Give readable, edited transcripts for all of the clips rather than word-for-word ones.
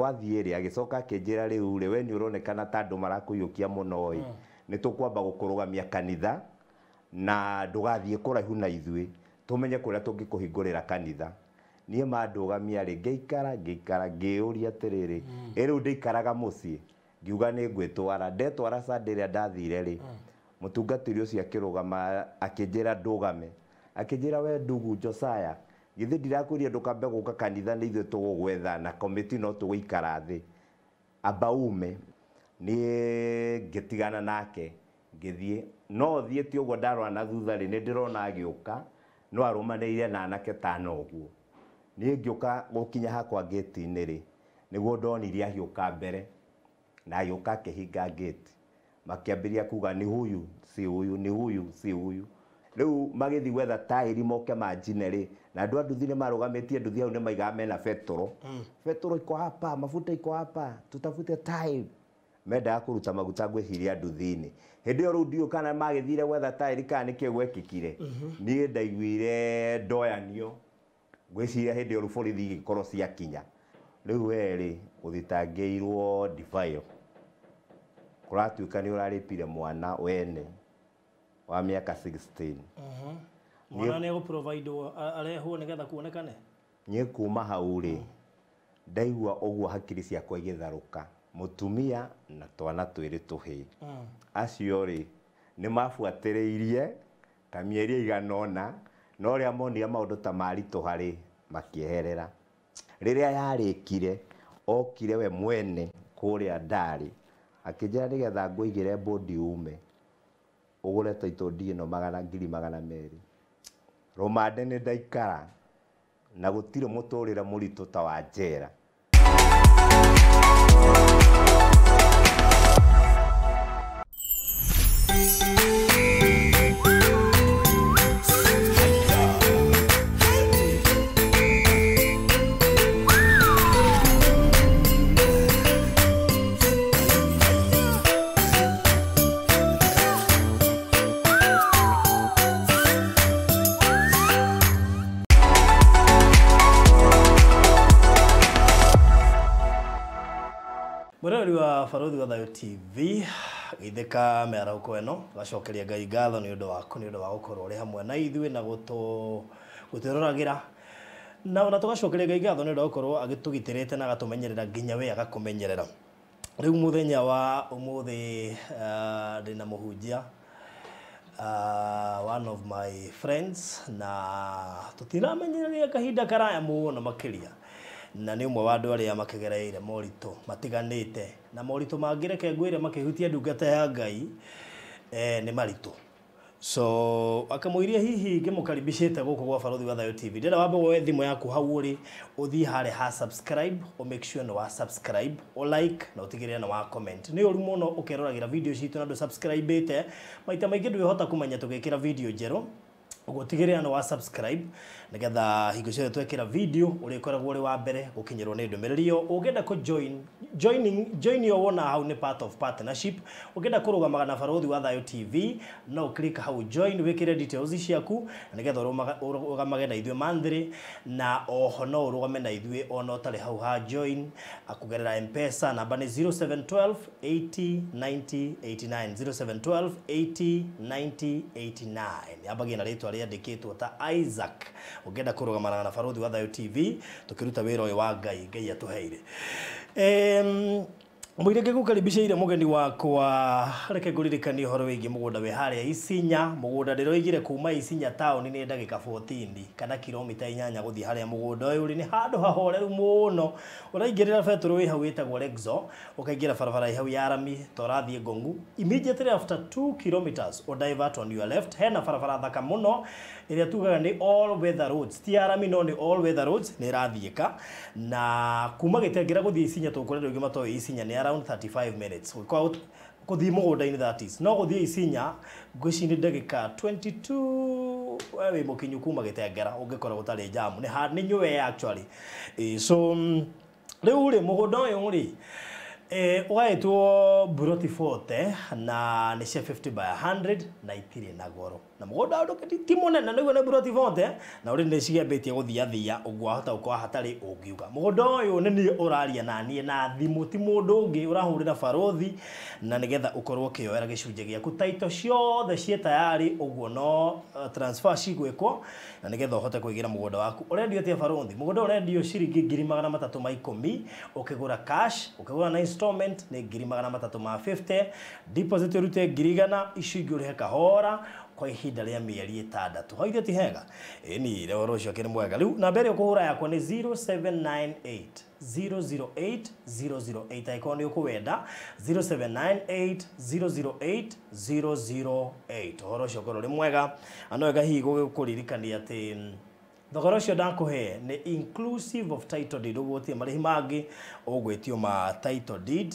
twathiĩ rĩ agĩcoka akĩnjĩra rĩu rĩ we nĩ ũronekana ta andũ marakũiyũkia mũno ĩ nĩ tũkwamba gũkũrũgamia kanitha na ndũgathiĩ kũraihu na ithuĩ tũmenye kũrĩa tũngĩkũhingũrĩra kanitha niĩ mandũgamia rĩ ngĩikara ngĩũria atĩrĩrĩ rĩu ndĩikaraga mũciĩ ngiuga nĩ ngwĩtwara ndetwara Sunday ĩrĩa ndathire rĩ mũtungatĩri ũcio akĩrũgama akĩnjĩra ndũgame akĩnjĩra we ndugu Josiah githĩ ndirakwĩria ndũkambe gũka kanitha nĩ ithuĩ tũgũgwetha na komiti no tũgũikara thĩ amba ume niĩ ngĩtigana nake ngĩthiĩ no thiĩte ũguo ndarora na thutha rĩ nĩ ndĩrona agĩũka no arũmanĩrĩire na anake tano ũguo niĩ ngĩũka gũkinya hakwa gate-inĩ rĩ nĩguo ndonire agĩũka mbere na agĩũka akĩhinga gate makĩambĩrĩria kuga nĩ huyu si huyu ni huyu si huyu rĩu magĩthiĩ gwetha taĩri moke manjine rĩ na andũ a nduthi nĩ marũgamĩtie nduthi hau nĩ maigaga mena betũrũ betũrũ iko hapa mafuta iko hapa tutafute taĩri mendaga kũruta maguta ngwĩciria nduthi-inĩ hĩndĩ ĩyo rĩu ndiũ kana magĩthire gwetha taĩri kana nĩkĩo gwekĩkire niĩ ndaiguire ndoyanio ngwĩciria hĩndĩ ĩyo rĩu borithi igĩkorwo ciakinya rĩu werĩ ũthitangĩirwo Divine kũratuĩka nĩ ũrarĩpire mwana wene wa mĩaka 16 mwana nĩ gũprovide arehwo nĩgetha kuonekane niĩ kuma hau rĩ ndaigua ũguo hakiri ciakwa igĩtharũka mũtumia na twana twĩrĩ tũhĩ acio rĩ nĩ mabuatĩrĩirie ta mĩeri iganona no rĩa monire maũndũ ta maritũ harĩ makĩeherera rĩrĩa yarĩkire okire we mwene kũrĩa ndarĩ akĩnjĩra nĩgetha ngũigĩre bodi ume ũgũre taito ndino 200,000 Romande nĩ ndaikara na gũtirĩ mũtũrĩre mũritũ ta wa njera Mwereri wa Barothi wa Thayo TV githeka mĩaraũko ĩno gacokeria Ngai ngatho nĩ ũndũ waku nĩ ũndũ wa gũkorwo ũrĩ hamwe na ithuĩ na gũtũroragĩra na ona tũgacokeria Ngai ngatho nĩ ũndũ wa gũkorwo agĩtũgitĩrĩte na agatũmenyerera nginya we agakũmenyerera rĩu mũthenya wa ũmũthĩ ndĩna mũhunjia one of my friends na tũtiramenyereria kahinda karaya mũno makĩria na nĩ ũmwe wa andũ arĩa makĩgereire moritũ matiganĩte na moritũ mangĩreke ngwĩre makĩhutia ndungata ya Ngai nĩ maritũ so akamũiria hihi ngĩmũkaribicĩte gũkũ gwa Barothi wa Thayo TV ndĩra wambe woe thimũ yaku hau ũrĩ ũthiĩ harĩa ha subscribe o make sure nĩ wa subscribe o like na ũtigĩrĩre nĩ wa comment nĩ ũru mũno ũkeroragĩra video citũ na ndũ subscribe ĩte maita maingĩ ndwĩhota kũmenya tũgĩkĩra video njerũ ugo tigĩrĩra nĩ wa subscribe nĩgetha hingo ciothe twekĩra video ũrĩkoragwo ũrĩ wa mbere gũkinyĩrwo nĩ ndũmĩrĩri ĩyo ũngĩenda ku join yo wona hau nĩ part of partnership ũngĩenda kũrũgamaga na Barothi wa Thayo TV no click hau join wĩkĩre details ciaku nĩgetha ũrũgamage na ithuĩ monthly na oho no ũrũgame na ithuĩ ona ũtarĩ hau ha join akũgerera M-Pesa namba nĩ 0712 80 90 89 0712 80 90 89 yabagia na rĩtwa rĩandĩkĩtwo ta Isaac ũngĩenda kũrũgamana na Barothi wa Thayo TV tũkĩruta wĩra ũyũ wa Ngai atũheire mwĩre ngĩgũkaribicĩire mũgeni wakwa reke ngũririkanie ũhoro wĩgiĩ mũgũnda wĩ harĩa Isinya mũgũnda ndĩroigire kuma Isinya town nĩ ndagĩka 14 kana kilomita 8 gũthiĩ harĩa mũgũnda ũyũ ũrĩ nĩ handũ hahoreru mũno ũraingĩrĩra betũrũ wĩ hau wĩtagwo Lexo ũkaingĩra barabara hau ya rami torathiĩ Ngong'u immediately after 2 kilometers or divert on your left hena barabara thaka mũno ĩrĩa tugaga nĩ all weather roads ti ya rami no nĩ all weather roads nĩ rathiĩka na kuma gĩtengera gũthiĩ Isinya tũkũrĩrwo ũngĩ matoĩ Isinya nĩ around 35 minutes kuthi mũgũnda-inĩ that is no gũthiĩ Isinya ngwĩciria ndagĩka 22 wewe mũkinyu kuma gĩtengera ũngĩkora gũtarĩ jamu nĩ nyũe actually so rĩu rĩ mũgũnda ũyũ rĩ ũgaĩtwo Buroti Forte na nĩ cia 50 by 100 na itirĩ na goro na mũgũnda ũndũ ti mũnene nĩguo nĩ buroti vote na ũrĩ nĩ cigebetie gũthiathia ũguo ahota gũkorwo hatarĩ ũngiuga mũgũnda ũyũ nĩ niĩ ũraria na niĩ na thimũ ti mũndũ ũngĩ ũrahũrĩra barothi na nĩgetha ũkorwo ũkĩoera gĩcunjĩ gĩaku taito ciothe ciĩ tayari ũguo no transfer cigwĩkwo na nĩgetha ũhote kũigĩra mũgũnda waku ũrendio atia barothi mũgũnda ũrendio ciringi 310,000 ũkĩgũra cash ũkĩgũra na installment nĩ 350 deposit ũrute 100 icio ingĩ ũrĩhe kahora kwa ihinda rĩa mĩeri 6 haithe ti hega ĩni rĩo rũcio kĩrĩ mwega rĩu namba ĩrĩa ũkũhũra yakwa nĩ 0798 008 008 aikoo nĩ ũkũwenda 0798 008 008 ũhoro ũcio ũkorwo ũrĩ mwega anoega hihi gũkũririkania atĩ thogora ũcio ndakũhe nĩ inclusive of title deed ũguo tie marĩhi mangĩ ũgwĩtio ma title deed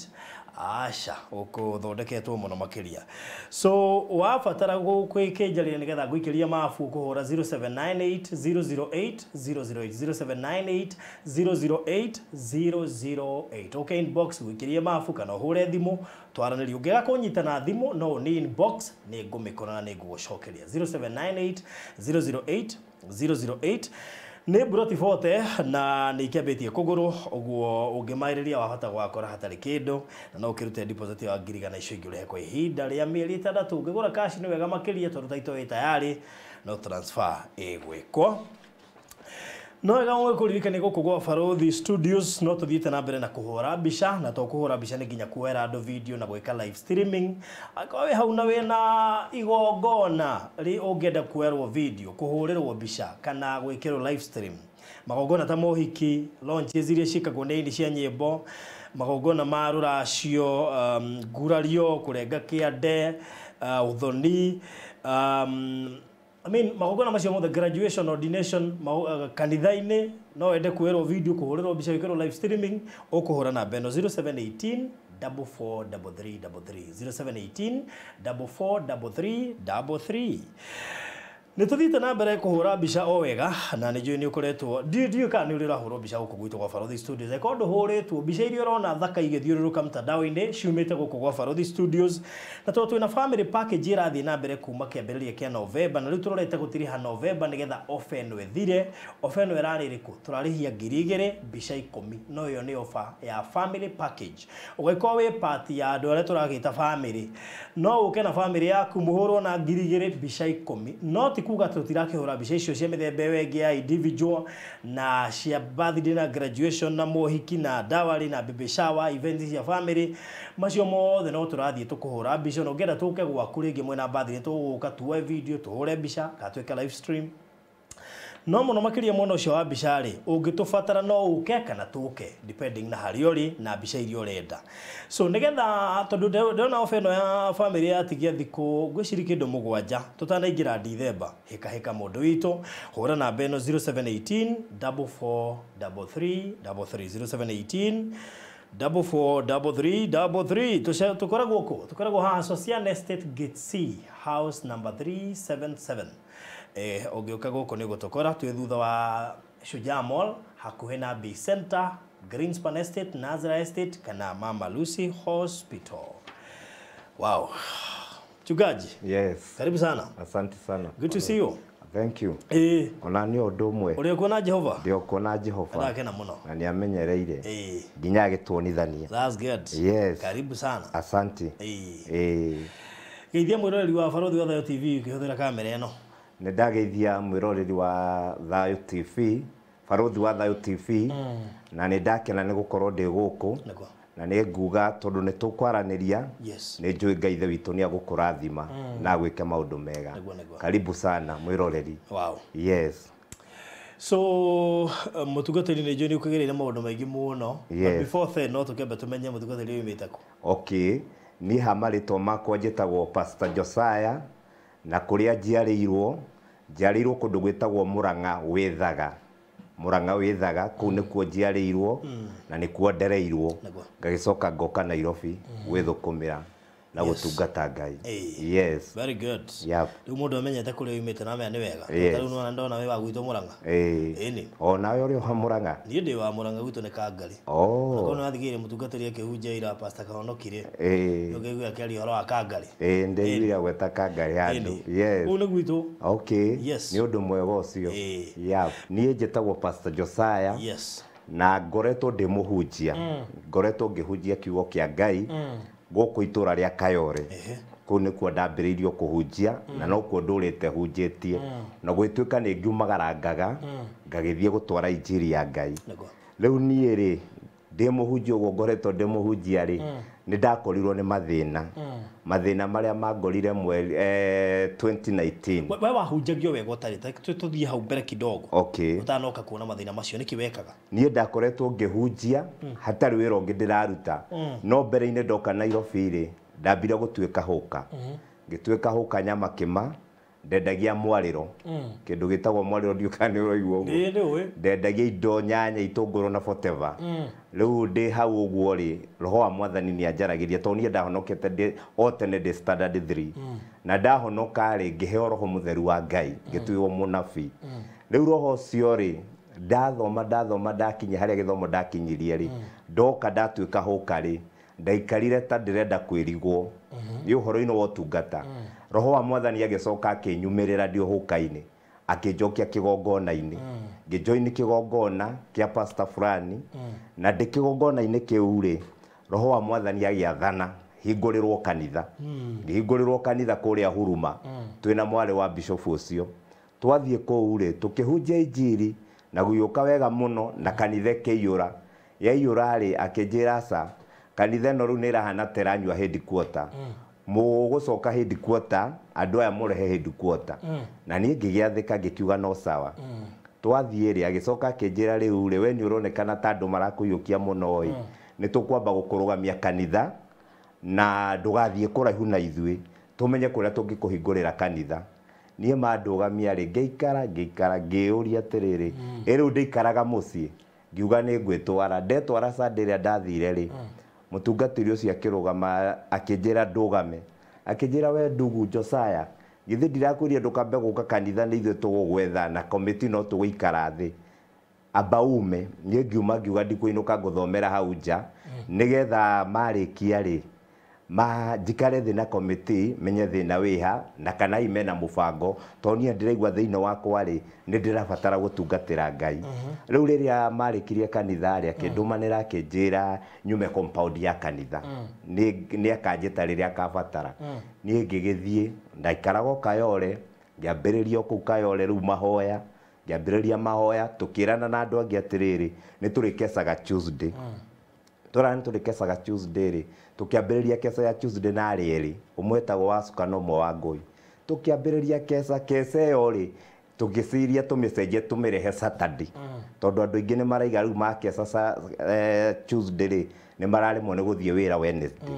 aca ũkũthondeketwo mũno makĩria so wabatara gũkĩnjarĩria nĩgetha ngũikĩria mabu kũhũra 0798 008 008 0798 008 008 okay inbox gwĩkĩria mabu kana ũhũre thimũ twaranĩrie ũngĩaga kũnyita na thimũ no nĩ inbox nĩ ngũmĩkora na nĩ ngũgũcokeria 0798 008 008 nĩ buroti vote na nĩ ikĩambĩtie kũgũrũ ũguo ũngĩmaĩrĩria wahota gwakora hatarĩ kĩndũ na no ũkĩrute deposit ya 100 icio ingĩ ũrĩhe kwa ihinda rĩa mĩeri 6 ũngĩgũra cash nĩ wega makĩria tondũ taito ĩ tayari no transfer ĩgwĩkwo no wega ũgĩkũririkania gũkũ gwa Barothi Studios no tũthiĩte na mbere na kũhũra mbica na to kũhũra mbica nĩ nginya kuoera andũ video na gwĩka live streaming akorwo wĩ hau na wĩna igongona ũngĩenda kuoerwo video kũhũrĩrwo mbica kana gwĩkĩrwo live stream magongona ta mohiki launches iria ciĩkagwo nĩ cia nyĩmbo magongona ma rũracio ngurario kũrenga kĩande ũthoni magongona macio mothe graduation ordination kanitha-inĩ no wende kuoerwo video kũhũrĩrwo mbica wĩkĩrwo live streaming ũkũhũra namba ĩno 0718 4433 0718 4433 nĩ tũthiĩte na mbere kũhũra mbica o wega na nĩ njũĩ nĩ ũkoretwo ndiũĩ kana nĩ ũrahũrwo mbica gũkũ gwitũ gwa Barothi Studios eko ndũhũrĩtwo mbica iria ũrona thaka igĩthiũrũrũka mtandao-inĩ ciumĩte gũkũ gwa Barothi Studios na tondũ twĩna family package ĩrathiĩ na mbere kuma kĩambĩrĩria kĩa November na rĩu tũrorete gũtiriha November nĩgetha offer ĩno ĩthire offer ĩno ĩrarĩ rĩkũ tũrarĩhia 2,000 mbica 10 no ĩyo nĩ offer ya family package ũgaikorwo wĩ part ya andũ arĩa tũragĩta family no ũke na family yaku mũhũrwo na 2,000 mbica 10 no kuga tutirakihura mbica icio cia mĩthemba ĩyo ĩngĩ ya individual na cia birthday na graduation na mohiki na dawari na baby shower events cia family macio mothe no tũrathiĩ tũkũhũra mbica no ngenda tũke gwaku rĩngĩ mwena birthday tũgũka tuoe video tũhũre mbica kana twĩke live stream no mũno makĩria mwena ũcio wa mbica rĩ ũngĩtũbatara no ũke kana tũke depending na harĩa ũrĩ na mbica iria ũrenda so nĩgetha tondũ ndĩrona offer ĩno ya family yatigia thikũ ngwĩciria kĩndũ 7 tũtanaingĩra December hĩka mũndũ witũ hũra namba ĩno 0718 4433 0718 4433 tukoragwo kũ tukoragwo haha Social Estate Gate C house number 377 ũngĩũka gũkũ nĩ gũtũkora twĩ thutha wa Shujaa Mall hakuhĩ na B Center Greenspan Estate Nazareth Estate kana Mama Lucy Hospital. Wow, Chugaji. Yes. Karibu sana. Asante sana. Good to see you. Thank you. Ona ni ũndũ ũmwe. Ũrĩa kuona Jehova? Ndio kuona Jehova. Ndakena mũno. Na nĩ amenyereire. Nginya agĩtuonithania. That's good. Yes. Karibu sana. Asante. Geithia mwĩroreri wa Barothi wa Thayo TV ukĩhũthĩra kamera ĩno. Nĩ ndageithia mwĩroreri wa Thayo TV, Barothi wa Thayo TV, na nĩ ndakena nĩ gũkorwo ndĩ gũkũ. Na nĩ nguga tondũ nĩ tũkwaranĩria nĩ njũĩ Ngai ithe witũ nĩ agũkũrathima na gwĩke maũndũ mega. Karibu sana mwĩroreri. Wow. Yes. So mũtungatĩri nĩ njũĩ nĩ ũkĩgereire maũndũ maingĩ mũno. But before then no tũkĩamba tũmenye mũtungatĩri ũyũ ũmĩte kũ. Okay. Niĩ marĩtwa makwa njĩtagwo Pastor Josiah na kũrĩa njiarĩirwo kũndũ gwĩtagwo Mũrang'a Wĩthaga. Mũrang'a Wĩthaga kũu nĩkuo njiarĩirwo na nĩkuo ndereirwo ngagĩcoka ngoka Nairobi gwĩthũkũmĩra na gutungata Ngai. Eh. Yes. Very good. Yep. Riu mundu amenyete kuria yumite na mea ni wega. Yes. Riu nona ndona we wa gwitå Murang'a. Ini. Ona we uri wa Murang'a. Niĩ ndĩ wa Murang'a gwitũ nĩ Kangari. Kono athigire mũtungatĩri akĩhunjia ira Pastor Kahonokire. Ũkĩigua akĩaria ũhoro wa Kangari. Ndĩiguire gweta Kangari handũ. Yes. Kũu nĩ gwitũ. Okay. Yes. Nĩ ũndũ mwega ũcio. Yeah. Niĩ njĩtagwo Pastor Josiah. Yes. Na ngoretwo ndĩ mũhunjia. Ngoretwo ngĩhunjia kiugo kĩa Ngai. Gũkũ itũra rĩa Kayore. Kũu nĩkuo ndambĩrĩirio kũhunjia na no kuo ndũrĩte hunjĩtie na gwĩtuĩka nĩ ngiumagarangaga ngagĩthiĩ gũtwara injiri ya Ngai. Rĩu niĩ rĩ ndĩ mũhunjia ũguo ngoretwo ndĩ mũhunjia rĩ nĩ ndakorirwo nĩ mathĩna marĩa mangorire mweri 2019. We wahunjagio wega ũtarĩ tũthiĩ hau mbere kidogo. Okay. Ũtanoka kuona mathĩna macio nĩkĩ wekaga? Niĩ ndakoretwo ngĩhunjia hatarĩ wĩra ũngĩ ndĩraruta no mbere-inĩ ndoka Nairobi rĩ ndambire gũtuĩka hũka. Ngĩtuĩka hũka Nyamakĩma ndendagia mwarĩro kĩndũ gĩtagwo mwarĩro ndiũkani ũraigua ũguo. Ndendagia indo nyanya itũngũrũ na whatever. Rĩu ndĩ hau ũguo rĩ roho wa Mwathani nĩ anjaragĩria tondũ niĩ ndahonokete o tene ndĩ standard 3 na ndahonoka rĩ ngĩheo roho mũtheru wa Ngai ngĩtuĩrwo mũnabii. Rĩu roho ũcio rĩ ndathoma ndakinya harĩa gĩthomo ndakinyirie rĩ ndoka ndatuĩka hũka rĩ ndaikarire ta ndĩrenda kwĩrigwo nĩ ũhoro-inĩ wa ũtungata. Roho wa Mwathani agĩcoka akĩnyumĩrĩra ndĩ hũka-inĩ akĩnjokia kĩgongona-inĩ ngĩjoini kĩgongona kĩa pastor fulani na ndĩ kĩgongona-inĩ kĩu rĩ Roho wa Mwathani agĩathana hingũrĩrwo kanitha. Ngĩhingũrĩrwo kanitha kũrĩa Huruma twĩna mwarĩ wa bishop ũcio. Twathiĩ kũu rĩ tũkĩhunjia injiri na gũgĩũka wega mũno na kanitha kĩiyũra. Yaiyũra rĩ akĩnjĩra aca kanitha ĩno rĩu nĩ ĩrahana ta ĩranyua headquarter. Mũgũcoka headquarter andũ aya mũrehe headquarter. Na niĩ ngĩgĩathĩka ngĩkiuga no sawa. Twathiĩ rĩ agĩcoka akĩnjĩra rĩu rĩ we nĩ ũronekana ta andũ marakũiyũkia mũno ĩ nĩ tũkwamba gũkũrũgamia kanitha na ndũgathiĩ kũraihu na ithuĩ tũmenye kũrĩa tũngĩkũhingũrĩra kanitha. Niĩ mandũgamia rĩ ngĩikara ngĩũria atĩrĩrĩ rĩu ndĩikaraga mũciĩ ngiuga nĩ ngwĩtwara ndetwara Sunday ĩrĩa ndathire rĩ mũtungatĩri ũcio akĩrũgama akĩnjĩra ndũgame akĩnjĩra we ndugu Josiah githĩ ndirakwĩria ndũkambe gũka kanitha nĩ ithuĩ tũgũgwetha na committee no tũgũikara thĩ amba ume. Niĩ ngiuga ndikũinũka ngũthomera hau nja nĩgetha marĩkia rĩ njikare thĩ na committee menye thĩna wĩha na kana imena mũbango tondũ niĩ ndĩraigua thĩinĩ wakwa rĩ nĩ ndĩrabatara gũtungatĩra Ngai. Rĩu rĩrĩa marĩkirie kanitha rĩ akĩndũmanĩra akĩnjĩra nyume compound ya kanitha nĩ akanjĩta rĩrĩa akabatara. Niĩ ngĩgĩthiĩ ndaikaraga Kayole ngĩambĩrĩria kũu Kayole rĩu mahoya ngĩambĩrĩria mahoya tũkĩrana na andũ angĩ atĩrĩrĩ nĩ tũrĩkecaga Tuesday. Nĩ tũrĩkecaga Tuesday rĩ tũkĩambĩrĩria kesa ya Tuesday na rĩrĩ ũmwetagwo wa Sukano wa Ngũi. Tũkĩambĩrĩria kesa ĩyo rĩ tũgĩciria tũmĩcenjie tũmĩrehe Saturday tondũ andũ aingĩ nĩ maraiga rĩu makesa Tuesday rĩ nĩ mararemwo nĩ gũthiĩ wĩra Wednesday.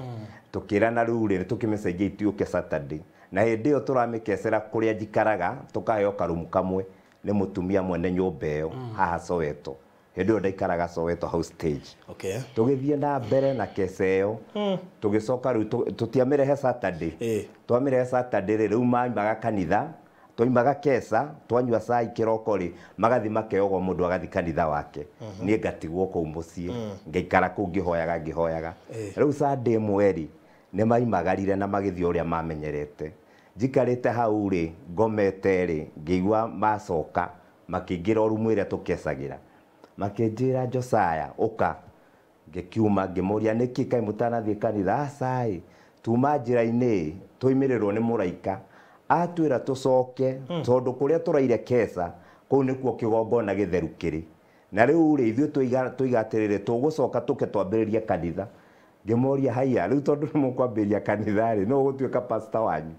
Tũkĩrana rĩu rĩ tũkĩmĩcenjia ituĩke Saturday na hĩndĩ ĩyo tũramĩkecera kũrĩa njikaraga tũkaheo karumu kamwe nĩ mũtumia mwene nyũmba ĩyo haha Soweto. Hĩndĩ ĩyo ndaikaraga Soweto house stage. Okay. Tũgĩthiĩ na mbere na kesa ĩyo tũgĩcoka rĩu tũtiamĩrehe Saturday. Twamĩrehe Saturday rĩu maimaga kanitha twoimaga kesa twanyua cai kĩroko rĩ magathi makeogo mũndũ agathi kanitha wake. Niĩ ngatigwo kũu mũciĩ ngaikara kũu ngĩhoyaga. Rĩu Sunday mweri nĩ maimagarire na magĩthiĩ ũrĩa mamenyerete. Njikarĩte hau rĩ ngomete rĩ ngĩigua macoka makĩingĩra rumu ĩrĩa tũkesagĩra makĩnjĩra Josiah ũka. Ngĩkiuma ngĩmoria nĩkĩ kaĩ mũtanathiĩ kanitha? Aca tuma njĩra-inĩ twoimĩrĩrwo nĩ mũraika atwĩra tũcoke tondũ kũrĩa tũraire kesa kũu nĩkuo kĩgongona gĩtheru kĩrĩ na rĩu rĩ ithuĩ tũiga atĩrĩrĩ tũgũcoka tũke twambĩrĩrie kanitha. Ngĩmoria haiya rĩu tondũ nĩ mũkwambĩrĩria kanitha rĩ no ũgũtuĩka pastor wanyu?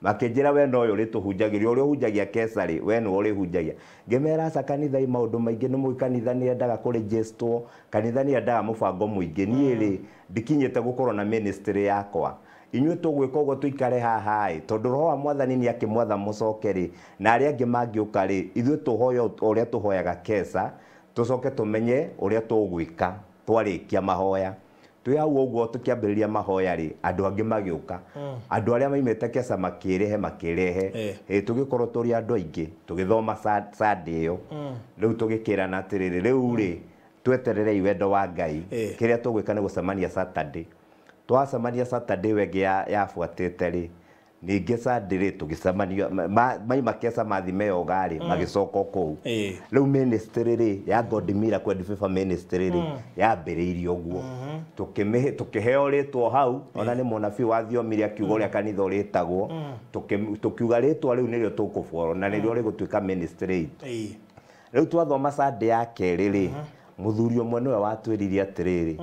Makĩnjĩra we no ũyũ ũrĩtũhunjagĩria ũrĩa ũhunjagia kesa rĩ we nĩwe ũrĩhunjagia. Ngĩmera aca kanitha maũndũ maingĩ nĩ mũĩ kanitha nĩ endaga kũrĩnjĩstwo kanitha nĩ endaga mũbango mũingĩ. Niĩ rĩ ndikinyĩte gũkorwo na ministry yakwa. Inyuĩ tũgwĩka ũguo tũikare haha tondũ Roho wa Mwathani nĩ akĩmwatha mũcoke rĩ na arĩa angĩ mangĩũka rĩ ithuĩ tũhoya ũrĩa tũhoyaga kesa tũcoke tũmenye ũrĩa tũgwĩka twarĩkia mahoya. twi hau uguo tukiambiriria mahoya ri andu angi magioka andu aria maimete Kesa makirehe tugikorwo turi andu aingi tugithoma Sunday iyo riu tugikirana atiriri riu ri tweterere wendo wa Ngai kiria tugwika ni gucemania Saturday twacemania Saturday wengi yafuatite ri ningi Sunday ri tugicemania maima Kesa mathime yogari magicoka kou riu ministry ri ya God Miracle and Favor Ministry ri yambiriirio guo tukiheo ritwo hau ona ni munabii wa thiomi akiuga uria kanitha uritagwo tukiuga ritwa riu nirio tukuboro na nirio rigutuika ministry riu twathoma Sunday ya keri ri muthuri umwe niwe watwiririe atiriri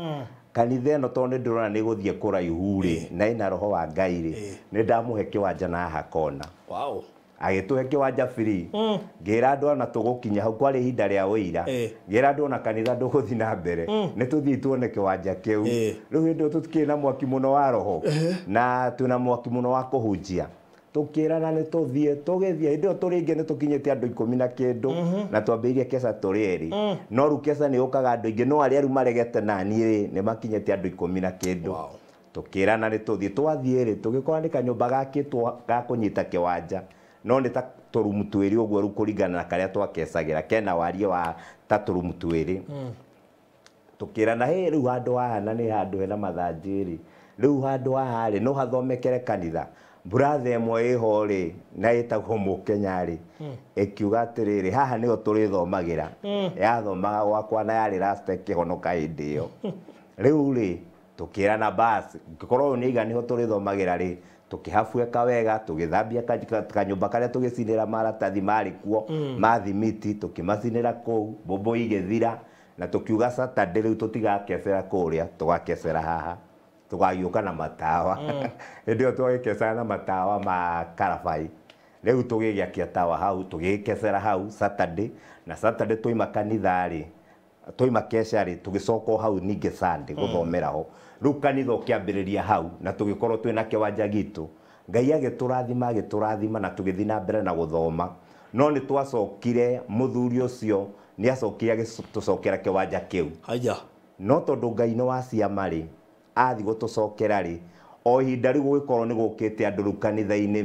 kanitha ino tondu ndirona ni guthie kuraihu ri na ina roho wa Ngai ri ni ndamuhe kiwanja na hakona agituhe kiwanja free ngira andu ona tugukinya hau kwari hinda ria wira ngira andu ona kanitha nduguthi na mbere ni tuthii tuone kiwanja kiu riu hindu tutikina mwaki muno wa roho na tuna mwaki muno wa kuhunjia tukirana ni tuthie tugithie hindu turinge ni tukinyite andu 10 na kindu na twambiirie Kesa turieri no ru Kesa ni ukaga andu ingi no aria ru maregete nani ri ni makinyite andu 10 na kindu tukirana ni tuthie twathie ri tugikora ni kanyumba gakitwo ga kunyita kiwanja no ni ta turumu twiri uguo ru kuringana na karia twakecagira kena warie wa ta turumu twiri tukirana he riu handu haha na ni handu hena mathanjiri riu handu haha ri no hathomekere kanitha brother emwe iho ri na itagwo Mukenya ri ikiuga atiriri haha niho turithomagira yathomaga gwakwa na yari last kihonoka hindi iyo riu ri tukirana basi gikorwo ni igani ho turithomagira ri tukihafueka wega tugithambia kanyumba karia tugicinira maratathi mari kuo mathimiti tukimacinira kou bobo igithira na tukiuga Saturday riu tutigakecera kuria tugakecera haha tugagiuka na matawa ndio twagikecera na matawa ma Karabai riu tugigiakia tawa hau tugikecera hau Saturday na Saturday tuima kanitha ri tuima Kesha ri tugicoka hau ningi Sunday guthomera ho riu kanitha ukiambiriria hau na tugikorwo twina kiwanja gitu Ngai agiturathima na tugithi na mbere na guthoma no ni twacokire muthuri ucio ni acokire agitucokera kiwanja kiu no tondu Ngai no wa ciama ri athi gutucokera ri o hinda ri gugikorwo ni gukite andu kanitha-ini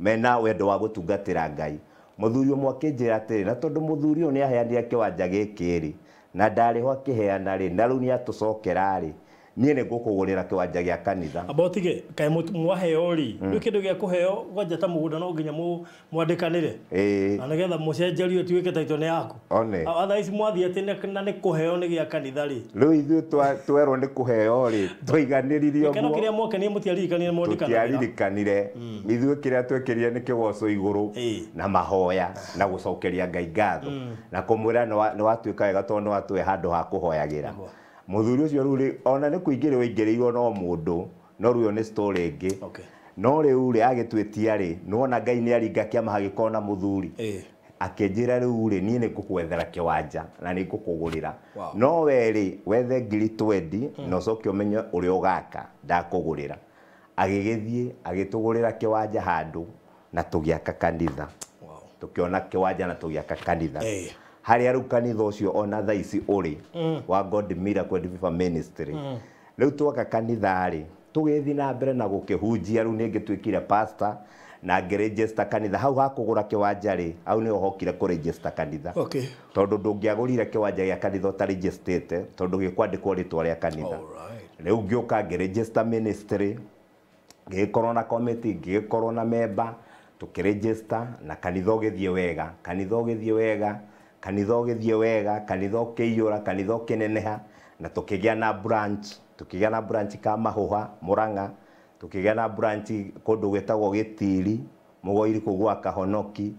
mena wendo wa gutungatira Ngai muthuri umwe akinjira atiri na tondu muthuri uyu ni aheanire kiwanja giki ri na ndariho akiheana ri na riu ni atucokera ri nie ne gukugurira kiwanja gia kanitha abotige kai mwaheo ri ni kindu gia kuheo gwanja ta mugunda no nginya mwandikanire anagetha mucenjerio tuike taito ne yaku atha ici mwathi atine na ni kuheo ni gia kanitha ri riu ithu twerwo ni kuheo ri twiganiririo guo kiria mwoke ni mutiarikanire mwandikaniire ithu kiria twekirire ni kigoco iguru na mahoya na gucokeria Ngai ngatho na kumwira ni watuika wega tondu watwe handu ha kuhoyagira muthuri ucio ruri ona ni kuingire wingiriirwo no mundu no ruyo ni story ingi no riu ri agitwetia ri nuona Ngai ni aringa kiama hagikona muthuri akinjira riu ri nie ni ngukwethera kiwanja na ni ngukugurira no weri wethe 20 no coke umenye uri ugaka ndakugurira agigithie agitugurira kiwanja handu na tugiaka kanitha tukiona kiwanja na tugiaka kanitha haria ru kanitha ucio ona thaici uri wa God Miracle and Favor Ministry riu twaka kanitha ri tugithi na mbere na gukihunjia riu ningi twikire pastor na ngiregister kanitha hau hakugura kiwanja ri au ni ohokire ku register kanitha tondu ndungiagurire kiwanja gia kanitha ta registrate tondu gikwandikwo ritwa ria kanitha riu ngioka ngiregister ministry gikorwo na committee gikorwo na member tukiregister na kanitha ugithie wega kanitha ukiyura kanitha ukineneha na tukigia na branch ka Mahuha Muranga tukigia na branch kundu gwetagwo Gitiri Mugoiri kugwa Kahonoki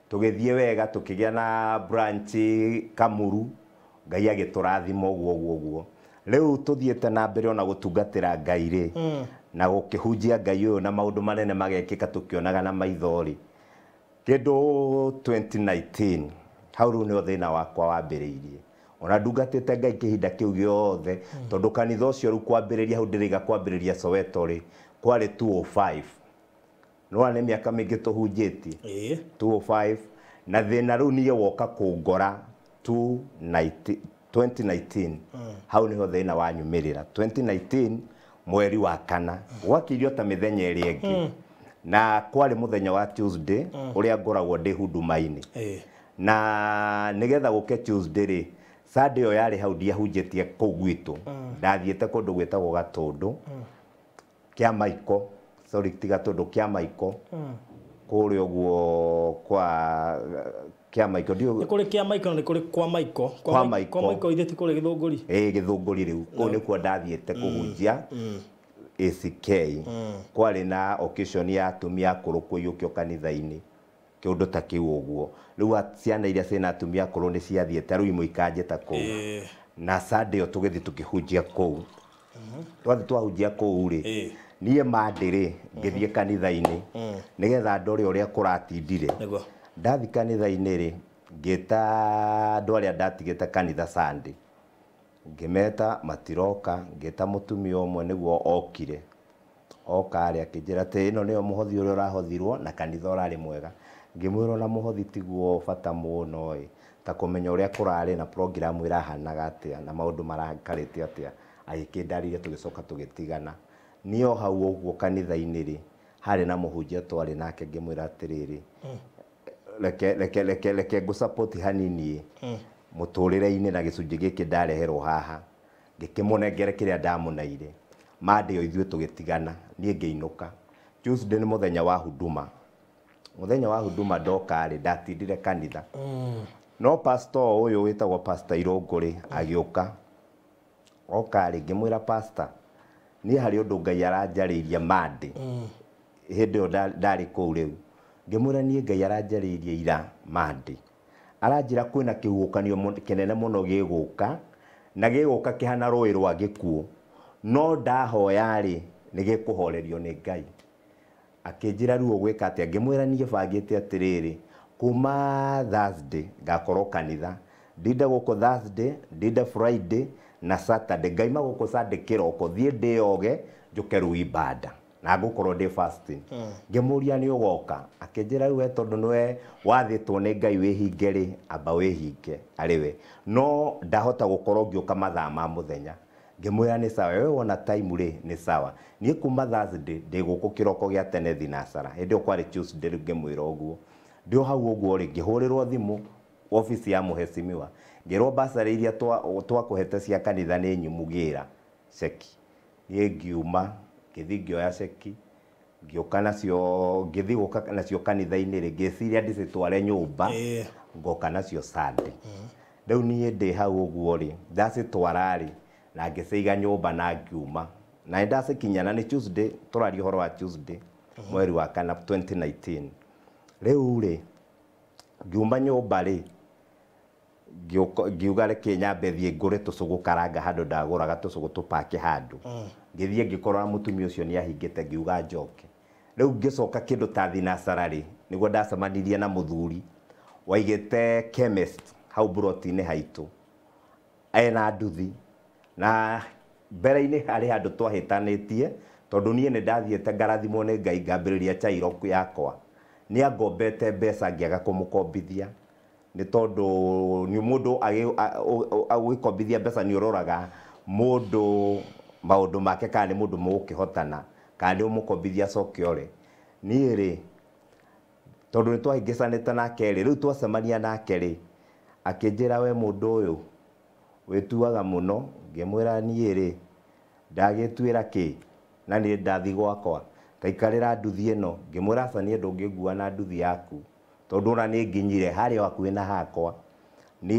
tugithie wega tukigia na branch Kamuru Ngai agiturathima guo riu tuthiete na mbere ona gutungatira Ngai ri na gukihunjia Ngai uyu na maundu manene magekika tukionaga na maithori kindu 2019 hau riu ni thina wakwa wambiriirie ona ndungatite Ngai kihinda kiu giothe tondu kanitha ucio riu kwambiriria hau ndiriga kwambiriria Soweto ri kwari 205 no ane miaka mingi tuhunjitie 205 na thina riu nie woka kungora 290 2019 hau niho thina wanyumirira 2019 mweri wa kana gwakirio ta mithenya iri ingi na kwari muthenya wa Tuesday uria ngoragwo ndi huduma-ini na nigetha guke Tuesday ri Sunday yo yari hau ndiahunjitie kuu gwitu ndathiete kundu gwitagwo Gatundu kia Maiko sorry ti Gatundu kia Maiko kuri uguo kwa kia Maiko ndio ni kuri kia Maiko ni kuri kwa Maiko kwa Maiko itheti kuri Githunguri Githunguri riu ko ni kwa ndathiete kuhunjia ACK kwari na occasion ya atumia akuru kuyukio kanitha-ini kiundu ta kiu uguo riu ciana iria cina atumia akuru ni ciathiete riu imwe ikanjeta kuu na Sunday yo tugithi tukihunjia kuu twathi twahunjia kuu ri niye mandiri ngithie kanitha-ini nigetha ndore uria kuratindire ndathi kanitha-ini ri ngita andu aria ndatigite kanitha Sunday ngimeta matiroka ngita mutumia umwe niguo okire oka ari akijira te ino niyo muhothi uria urahothirwo na kanitha urari mwega ngimwira na muhothi tiguo bata muno ta kumenya uria kurari na program irahanaga atia na maundu marakarite atia agikindarire tugicoka tugitigana niyo hau uguo kanitha-ini ri hari na muhunjia twari nake ngimwira atiriri leke go support hanini muturire-ini na gicunji giki ndareherwo haha ngikimunengere kiria ndamunaire mande yo ithue tugitigana nie ngeinuka Tuesday ni muthenya wa huduma ndoka ri ndatindire kanitha no pastor uyu witagwo pastor Irongori agiuka oka ri ngimwira pastor nie hari undu Ngai aranjariria mande hindi yo ndari kuu riu ngimwira nie Ngai aranjariria ira mande aranjira kwina kihukanio kinene muno giguka na giguka kihana roi rwa gikuo no ndahoya ri nigikuhorerio ni Ngai akinjira ruo gwika atia ngimwira nie bangite atiriri kuma Thursday ngakorwo kanitha ndinde guko Thursday ndinde Friday na Saturday ngaima guko Sunday kiroko thie ndioge njuke ru ibada na ngukorwo ndi fasting ngimuria ni ugoka akinjira we tondu niwe wathitwo ni Ngai wihinge ri amba wihinge ariwe no ndahota gukorwo ngioka mathaa ma muthenya ngimwira ni sawa we wona time ri ni sawa nie kuma Thursday ndi guko kiroko gia tene thinasara hindi kwari Tuesday ngimwira uguo ndio hau uguo ri ngihurirwo thimu office ya muheshimiwa ngirwo basari iria twakuhete cia kanitha ni nyumugira ceki ye ngiuma ngithingio ya ceki ngioka nacio ngithi guka nacio kanitha-ini ri ngiciria ndicitware nyumba ngoka nacio Sunday riu nie ndi hau uguo ri ndacitwara ri na ngiciiga nyumba na ngiuma na ndacikinyana ni Tuesday turari horo wa Tuesday mweri wa kana 2019 riu ri ngiuma nyumba ri ngiuga reke nyambe thie ngure tucugu karanga handu ndaguraga tucugu tupake handu ngithie ngikorora mutumia ucio ni ahingite ngiuga njoke riu ngicoka kindu ta thinasara ri niguo ndacemanirie na muthuri waigite chemist hau broti-ini haitu ena nduthi na mbere-ini hari handu twahitanitie tondu nie ni ndathiete ngarathimwo ni Ngai ngambiriria chairoku yakwa ni angombete mbeca ngiaga kumukombithia ni tondu ni mundu agikombithia mbeca ni uroraga mundu maundu make kana ni mundu mugukihotana kana ni umukombithia coke ore ni ri tondu ni twahingicanite nake ri riu twacemania nake ri akinjira we mundu uyu wituaga muno ngimwira ni ri ndagitwira ki na ni ndathi gwakwa kaikarira nduthi ino ngimwira canie ndungingua na nduthi yaku tondu na ni nginyire hari waku na hakwa ni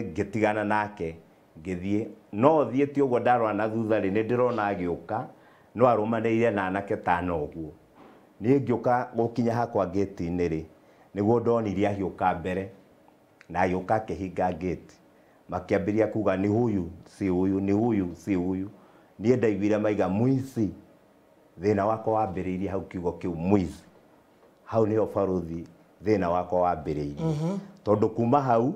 ngitigana nake ngithie no thiete uguo ndarwa na thutha ri ni ndirona agiuka no arumanire na anake tano uguo ni ngiuka gukinya hakwa gate-ini ri niguo ndonirie agiuka mbere na agiuka kihinga gate makiambiria kuga ni huyu si huyu ni huyu si huyu ni ndaiguire maiga mwici thina wako wambiriirie hau kiugo kiu mwici hau niho baruthi thina wako wambiriirie tondu kuma hau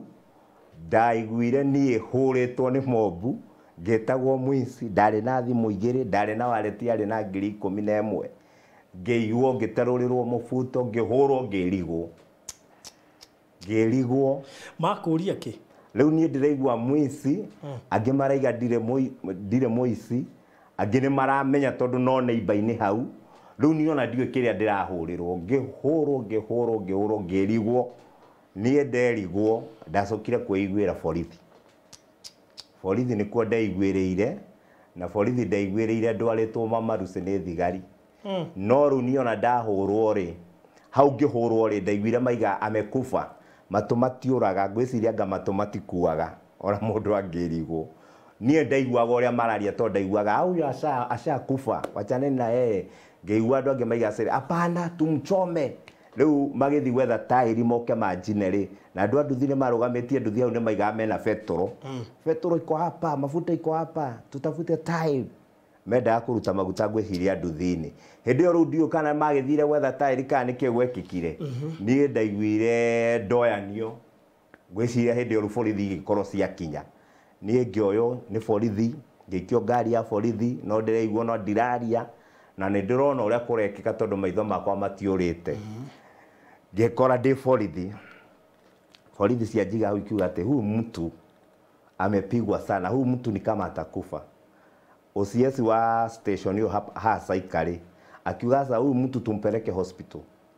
ndaiguire nie huritwo ni mobu ngetagwo mwici ndari na thimu igiri ndari na waleti ari na 11,000 ngeiguo ngitarurirwo mubuto ngihurwo ngirigwo makuria ki riu nie ndiraigua muici angi maraiga ndire muici angi ni maramenya tondu no neighbor-ini hau riu ni ona ndiwe kiria ndirahurirwo ngihurwo ngirigwo nie nderigwo ndacokire kwiguira borithi nikuo ndaiguiriire na borithi ndaiguiriire ndwaritwo Mamaruci ni thigari no riu ni ona ndahurwo ri hau ngihurwo ri ndaiguire maiga amekufa matu matiuraga ngwiciria anga matu matikuaga ona mundu angirigwo nie ndaiguaga uria mararia to ndaiguaga au asha kufa wachane na yeye ngeigua andu angi maiga siri apana tumchome riu magithi gwetha tairi moke manjine ri na andu anduthi ni marugamitie nduthi au ni maiga mena petro iko hapa mafuta iko hapa tutafute tairi menda kuruta maguta ngwiciria nduthi-ini hindi yo riu kana magithire gwetha tairi kana niki gwekikire nie ndaiguire ndoyanio ngwiciria hindi yo borithi gikorwo cia kinya nie ngioyo ni borithi ngikio ngari ya borithi no ndireigwo no ndiraria na ni ndirona uria kurekika tondu maitho makwa matiurite ngikora ndi borithi cia njiga hau ikiuga ati huyu mtu amepigwa sana, huyu mtu ni kama atakufa. OCS wa station hiyo hasa ikari akiuga sasa huyu mtu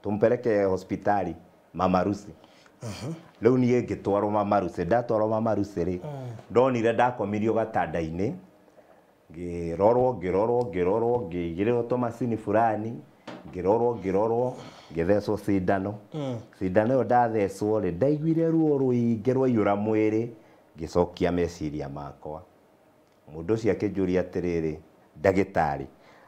tumpeleke hospitali Mamaruci. Leo niye ngitwarwo Mamaruci, ndatwarwo Mamaruci ri ndonire ndakomirio gatanda-ini ngirorwo ngigirwo tomacini fulani ngirorwo ngithecwo cindano cindano yo ndathecwo ri ndaiguire ruo ruingi rwaiyura mwiri ngicokia meciria makwa mundu cia kinjuria atiriri ndagitari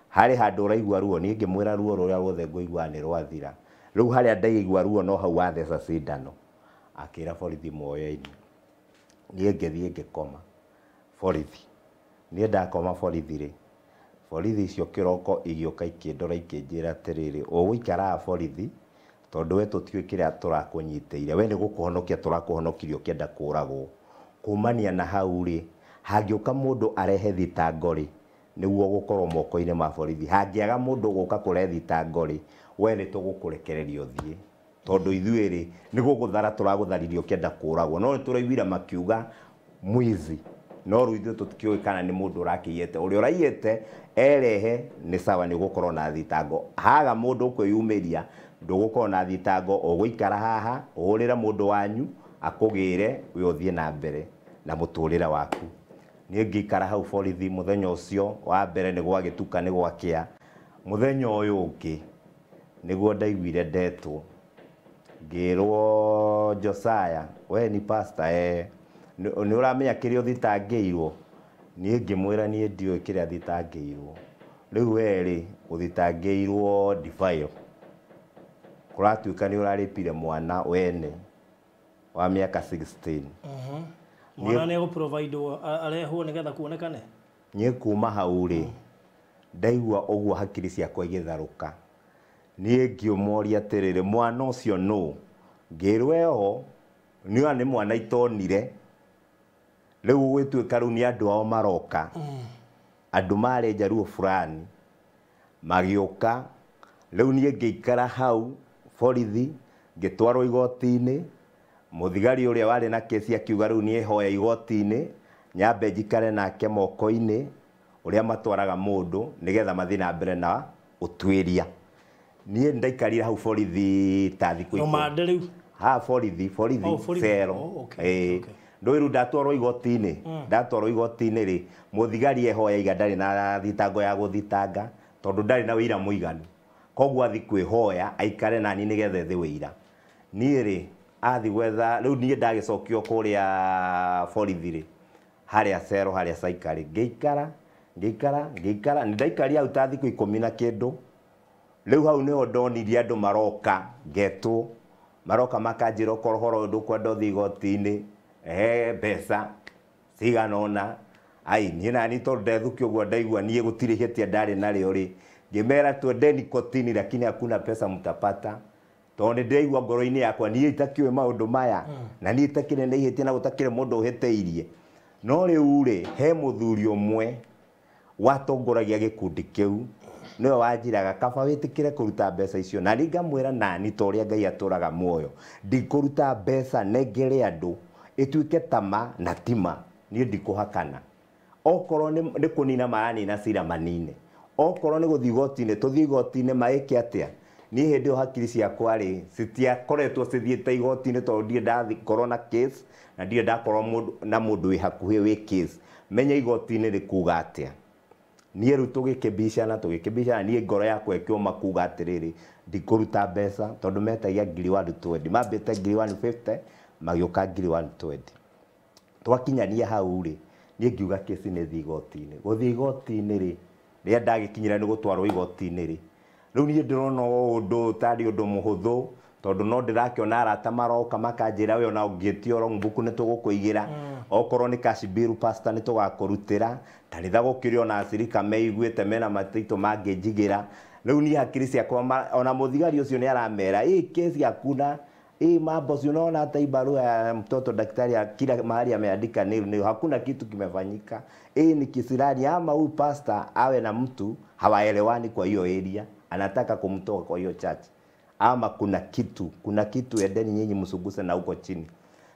hari handu uraigua ruo ni ngimwira ruo ruria ruothe nguigua ni rwathira riu haria ndaigua ruo no hau watheca cindano akira borithi moyo-ini ni ngithie ngikoma borithi ni ndakoma borithi icio kiroko igioka ikindora ikinjira atiriri uguikara borithi tondu we tutiwikira turakunyiteire we ni gukuhonokia turakuhonokirio kienda kuragwo kumania na hau ri hangioka mundu arehe thitango ri niguo gukorwo moko-ini ma borithi hangiaga mundu guka kurehe thitango ri we ni tugukurekereria uthie tondu ithuĩ ri ni guguthara turagutharirio kienda kuragwo no turaiguira makiuga mwizi no riu ithuĩ tutikiũĩ kana ni mundu urakĩiyĩte uria ũraiyĩte erehe ni sawa ni gukorwo na thitango haga mundu kwiyumiria ndugukorwo na thitango ũgũikara haha ũhũrĩre mundu wanyu akugire we uthie na mbere na muturire waku ni ngikara hau borithi muthenya ucio wa mbere ni gwagituka ni gwakia muthenya uyu ungi niguo ndaiguire ndetwo ngirwo Josiah we ni pastor ni uramenya kirio thitangĩirwo ni ngimwira ni ndio kiria thitangĩirwo riu weri uthitangĩirwo defile kuratuika ni uraripire mwana wene wa miaka 16 mwana ni go provide areho nigetha kuonekane nie kuma hau ri ndaigua uguo hakiri ciakwa igitharuka nie ngiomoria atiriri mwana ucio no ngirweho ni mwana itonire riu gwituika riu ni andu ao maroka andu mari njaruo fulani magioka riu nie ngiikara hau borithi ngitwarwo igoti-ini muthigari uria wari na kesi akiuga riu ni hoya igoti-ini nyambe njikare nake moko-ini uria matwaraga mundu nigetha mathi na mbere na utwiria nie ndaikarire hau borithi ta thiku no mande riu borithi cero ndoiru ndatwarwo igoti-ini ri muthigari ehoya iga ndari na thitango ya guthitanga tondu ndari na wira muiganu koguo athi kwihoya aikare nani nigetha thi wira nie ri athi gwetha riu nie ndagicokio kuria borithi ri haria cero haria caikari ngiikara ni ndaikari hau ta thiku 10 na kindu riu hau niho ndonirie andu maroka ngetwo maroka makanjira ukorwo ndukwenda uthi igoti-ini mbeca ciganona ai nie nani tondu ndethukio guo ndaigua nie gutire hitia ndari nario ri ngimera twendeni kotini lakini hakuna pesa mtapata tondu ndaigua ngoro-ini yakwa nie itakiwe maundu maya na nie itakire na ihitie na gutakire mundu uhiteirie no riu ri he muthuri umwe watongoragia gikundi kiu niwe wanjiraga kaba witikire kuruta mbeca icio na ningamwira nani to uria Ngai aturaga muoyo ndikuruta mbeca negere andu ituike tama na tima ni ndikuhakana okorwo ni kunina maranina cira manine okorwo ni guthi igoti-ini tuthi igoti-ini maike atia ni hindi o hakiri ciakwa ri citiakoretwo cithiite igoti-ini tondu ndie ndakorwo na case na ndie ndakorwo na mundu wi hakuhi wi case menya igoti-ini rikuga atia nie ru tugikibicana nie ngoro yakwa ikiuma kuga atiriri ndikuruta mbeca tondu metagia 120 mambite 150 magioka 120 twakinyania hau ri nie ngiuga case ni thi igoti-ini guthi igoti-ini ri ria ndagikinyira ni gutwarwo igoti-ini ri riu nie ndirona undu tari undu muhuthu tondu no ndirakiona arata maroka makanjira we ona ungietio wrong book ni tugukuigira okorwo ni cash bill pastor ni tugakurutira tanitha gukirio na acirika meiguite mena matito manginjigira riu nie hakiri ciakwa ona muthigari ucio ni aramera kesi hakuna mambo si unaona hata hii barua ya mtoto daktari kila mahali ameandika ni hakuna kitu kimefanyika ni kisirani ama huyu pastor awe na mtu hawaelewani kwa hiyo area anataka kumtoa kwa hiyo church ama kuna kitu endeni nyinyi msuguse na huko chini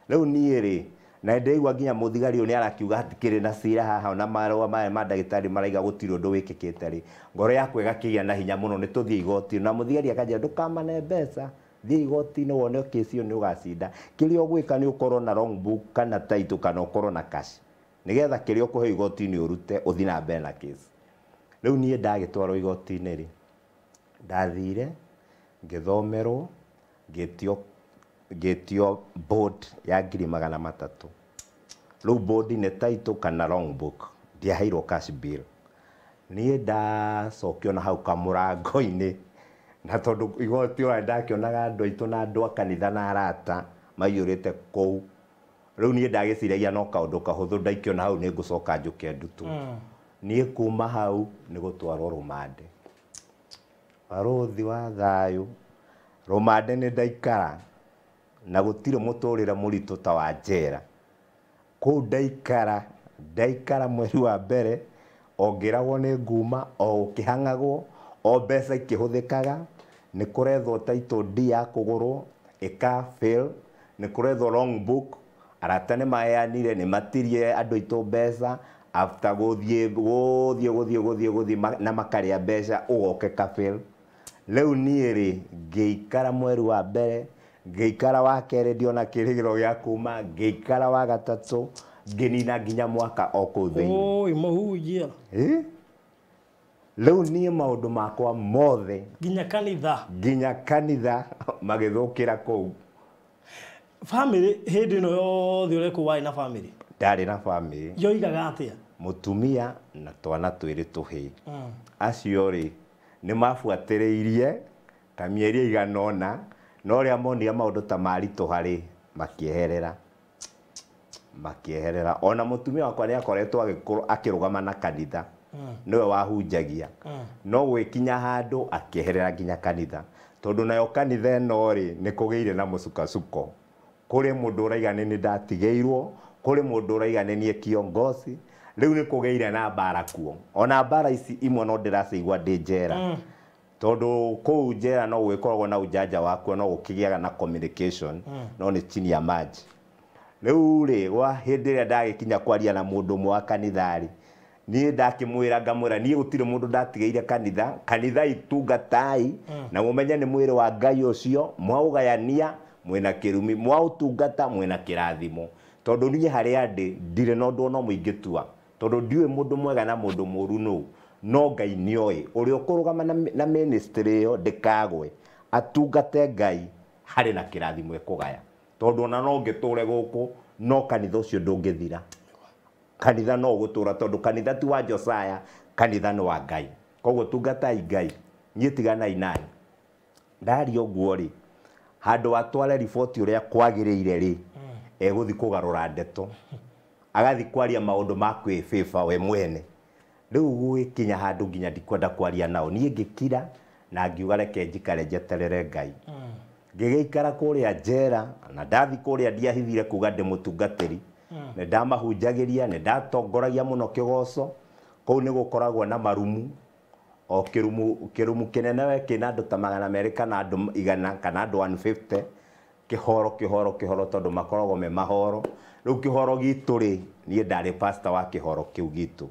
leo niere na ndeigwa nginya muthigari ni arakiuga hatikire na cira haha na marwa maya madagitari maraiga gutiri undu wikikite ri ngoro yakwa igakigia na hinya muno ni tuthie igoti na muthigari akaja ndukamane mbeca thie igoti-ini wone kesi ni ugacinda kiria ugwika ni ukorwo na wrong book kana title kana ukorwo na cash nigetha kiria ukuhe igoti-ini urute uthi na mbere na case riu nie ndagitwarwo igoti-ini ri ndathire ngithomerwo ngitio board ya 300,000 riu board ni title kana wrong book ndiaheirwo cash bill nie ndacokio na hau kamurango-ini na tondu igoti ora ndakionaga andu aitu na andu akanitha na arata maiyurite kou riu nie ndagiciragia no kaundu kahuthu ndaikiona hau ni ngucoka njuke ndutu nie kuma hau ni gutwarwo rumande barothi wa thayu rumande ni ndaikara na gutire muturire muritu ta wa njera ku ndaikara mweri wa mbere ongiragwo ni nguma o ukihangagwo o mbeca ikihuthikaga ni kurethwo title D ya kugurwo ika fail ni kurethwo wrong book arata ni mayanire ni matirie andu aitu mbeca after guthie na makaria mbeca ugoke ka fail riu nie ri ngiikara mweri wa mbere ngiikara wa kere ndiona kirigiro gia kuma ngiikara wa gatatu nginina nginya mwaka o kuu thiini imuhunjia riu nie maundu makwa mothe nginya kanitha magithukira kou family hindi no yothe ureku wai na family ndari na family yoigaga atia mutumia na twana twiri tuhi acio ri ni mafuatiriirie kamieri iganona no ria monire maundu ta maritu hari makieherera ona mutumia wakwa ni akoretwo akirugama na kanitha niwe wahunjagia no gwikinya handu akieherera nginya kanitha tondu nayo kanitha eno ri ni kugeire na musukacuko kuri mundu uraiga ni ndatigeirwo kuri mundu uraiga ni kiongozi riu ni kugeire na bara kuo ona bara ici imwe no ndiraceigwa ndi njera tondu kuu njera no gwikoragwo na ujanja waku no gukigiaga na communication no ni chini ya maji riu ri wa hindi ria ndagikinya kwaria na mundu mwa kanithari nie ndakimwira ngamwira nie gutire mundu ndatigeire kanitha itungatai na mumenye ni mwiri wa Ngai ucio mwaugayania mwina kirumi mwautungata mwina kirathimo tondu nie haria ndire no ndu no muingitua tondu ndiwe mundu mwega na mundu muru no Ngai nioi uri ukurugama na ministry yo ndikagwe atungate Ngai hari na kirathimo ekugaya tondu ona no ngiture guku no kanitha ucio ndungithira kanitha no gutura tondu kanitha ti wa Josiah kanitha no wa Ngai koguo tungatai Ngai nie tiganai nani ndari oguo ri handu atware riboti uria kwagiriire ri eguthi kugarura ndeto agathi kwaria maundu ma kwifeva we mwene riu gwikinya handu nginya ndikwenda kwaria nao nie ngikira na ngiuga reke njikare njeterere Ngai ngigeikara kuria njera na ndathi kuria ndiahithire kuga ndi mutungatiri ne ndamahunjagiria ne ndatongoragia muno kigoco kou ni gukoragwo na marumu o kirumu kinene we kina andu ta 200 kana andu 100 kana andu 150 kihoro tondu makoragwo me mahoro riu kihoro gitu ri nie ndari pastor wa kihoro kiu gitu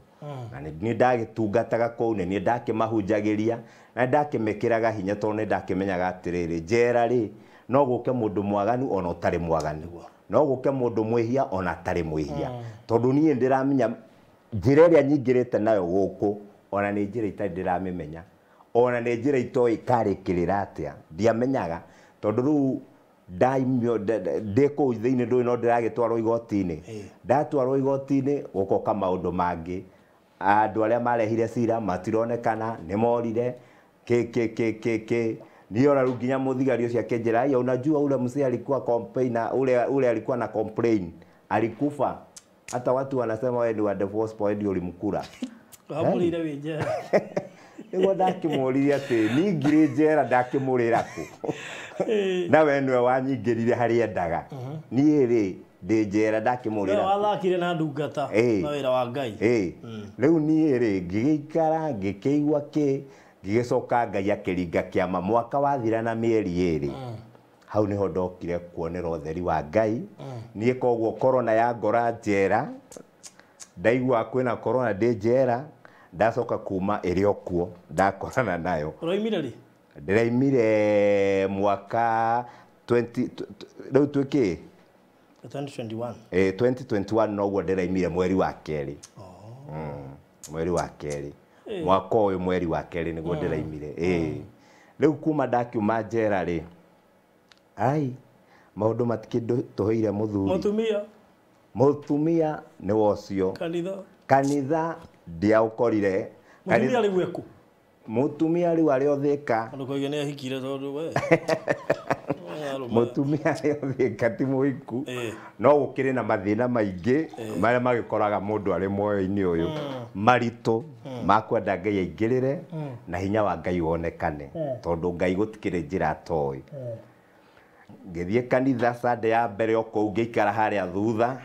na ni ndagitungataga kou ni ndakimahunjagiria na ndakimekiraga hinya tondu ni ndakimenyaga atiriri njera ri no guke mundu mwaganu ona utari mwaganu no guke mundu mwihia ona atari mwihia tondu nie ndiramenya njira iria nyingirite nayo guku ona ni njira itari ndiramimenya ona ni njira itoi karikirira atia ndiamenyaga tondu riu ndaimio ndeko thiini ndui no ndiragitwarwo igoti-ini ndatwarwo igoti-ini gukoka maundu mangi andu aria marehire cira matironekana ni morire niona riu nginya muthigari ucio akinjira ya unajua ule mzee alikuwa complain ule alikuwa na complain alikufa hata watu wanasema wewe ni wa divorce point ulimkura hamurire winjera ego ndakimuriria ati ni ngiri njera ndakimurira ku na we niwe wanyingirire hari endaga ni ri ndi njera ndakimurira no wathakire na ndungata na wira wa Ngai riu ni ri ngigikara ngikeigwa gigicoka Ngai akiringa kiama mwaka wathira na mieri iri hau niho ndokire kuonera utheri wa Ngai nie koguo corona ya ngora njera ndaigua kwina corona ndi njera ndacoka kuma iri okuo ndakorana nayo roimire ri ndiraimire mwaka 20 riu twiki 2021 2021 noguo ndiraimire mweri wa keri mweri wa keri mwaka uyu mweri wa keri niguo ndiraimire riu kuma ndakiuma njera ri ai maundu matikituheire muthuri mutumia ni wocio kanitha ndiaukorire mutumia ari gweku mutumia riu ari othika andu koige ni ahikire tondu we mutumia ari othika ti muiku no gukire na mathina maingi maria magikoraga mundu ari moyo-ini uyu maritu makwenda Ngai aingirire na hinya wa Ngai wonekane tondu Ngai gutikire njira toi ngithie kanitha Sunday ya mbere okou ngiikara haria thutha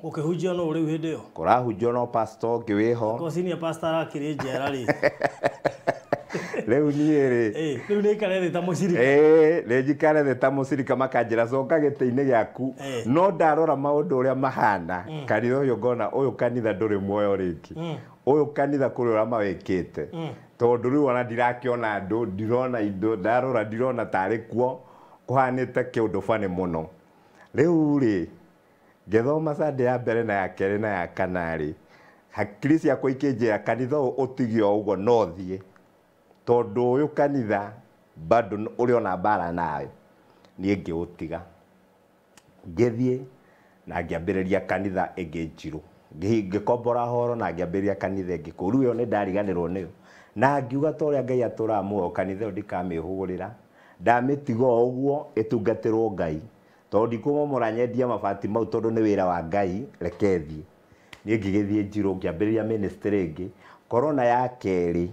ukihunjia no uri hindi yo kurahunjio no pastor ngiwiho ko senior pastor akiri njera ri riu nie ri riu ni karere ta mucirika ni njikare the ta mucirika makanjira coka giti-ini giaku no ndarora maundu uria mahana kanitha uyu ngona uyu kanitha nduri muoyo ringi uyu kanitha kuri uria mawikite tondu riu ona ndirakiona andu ndirona indo ndarora ndirona tari kuo kuhanite kiundu fani muno riu ri ngethoma Sunday ya mbere na ya keri na ya kana ri hakiri ciakwa ikinjira kanitha utigio uguo no thie tondu uyu kanitha bado uri ona bara nayo nie ngiutiga ngithie na ngiambiriria kanitha ingi njiru ngikombora horo na ngiambiriria kanitha ingi kuru yo ni ndariganirwo niyo na ngiuga to uria Ngai atura muo kanitha ndikamihugurira ndamitigo uguo itungatirwo Ngai tondu ndikumomora nyendia mabati mau tondu ni wira wa Ngai rekethie nie ngigithie njiru ngiambiriria ministry ingi corona ya keri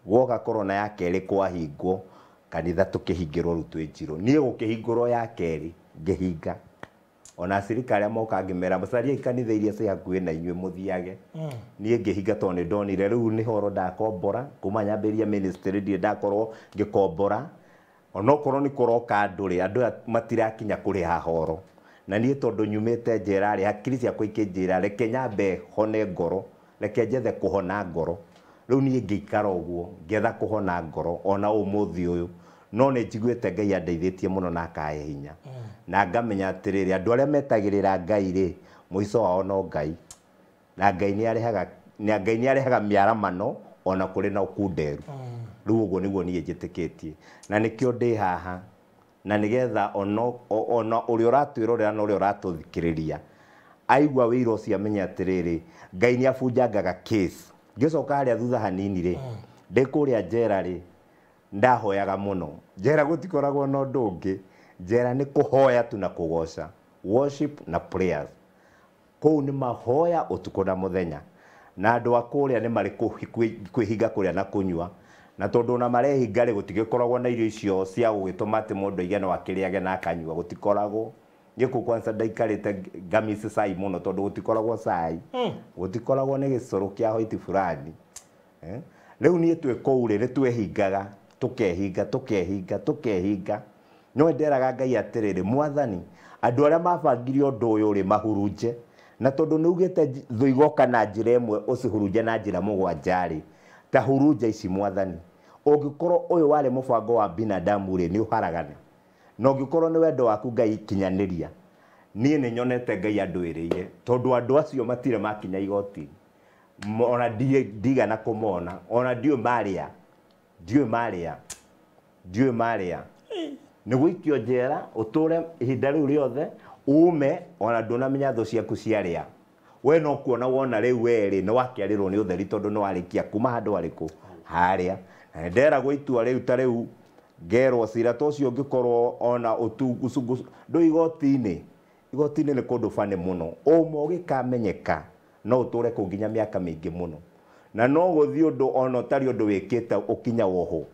woka corona ya keri kwahingwo kanitha tukihingirwo ru twi njiru nie gukihingurwo ya keri ngihinga ona sirikari amoka ngimera mucaria kanitha iria cia hakuhi na inywe muthiage nie ngihinga tondu ni ndonire riu ni horo ndakombora kuma nyambiria ministry ndi ndakorwo ngikombora onokorwo ni kuroka andu ri andu matirakinya kuri ha horo na nie tondu nyumite njera ri hakiri ciakwa ikinjira reke nyambe hone ngoro reke njethe kuhona ngoro riu nie ngikara uguo ngetha kuhona ngoro ona umuthi uyu no ni njiguite Ngai andeithĩtie muno na akahe hinya na ngamenya atiriri andu aria metagirira Ngai ri muico wao no Ngai na Ngai ni arehaga miaramano ona kuri na ukunderu riu uguo niguo nie njitikitie na nikio ndi haha na nigetha ona uri uratwirorera na uri uratuthikiriria aigua wira ucio amenya atiriri Ngai ni abunjangaga case ngicoka haria thutha hanini ri ndikuria njera ri ndahoyaga muno njera gutikoragwo no ndungi njera ni kuhoya tu na kugoca worship na prayers kou ni mahoya utuko na muthenya na andu akuria ni mari kwihinga kuria na kunywa na tondu na marehinga ri gutigikoragwo na irio icio cia gugituma ati mundu igana wakiriage na akanywa gutikoragwo ngiku kwanza ndaikarite ngamisi cai muno tondu gutikoragwo cai gutikoragwo ni gicoro kia hoiti fulani riu nie twi kou ri twehingaga tukehinga no nderaga Ngai atiriri mwathani andu aria mabangire undu uyu ri mahurunje na tondu ni ugite thu igoka na njira imwe ucihurunje na njira mugwanja ri ta hurunja ici mwathani ungikorwo uyu wari mubango wa binadamu ri ni uharagane na ungikorwo ni wendo waku Ngai kinyaniria nie ni nyonete Ngai andwiriire tondu andu acio matire makinya igoti ona diga na kumona ona dio maria ni gwikio njera uture ihinda riu riothe ume ona ndunamenya thu ciaku ciaria we no kuona wona riu weri no wakiarirwo ni utheri tondu no warikia kuma handu ariku haria na ndera gwitua riu ta riu ngerwo cira tocio ngikorwo ona utungucungu ndu igoti-ini ni kundu fane muno umo gikamenyeka no uture kunginya miaka mingi muno na no guthi undu ona utari undu wikite ukinya woho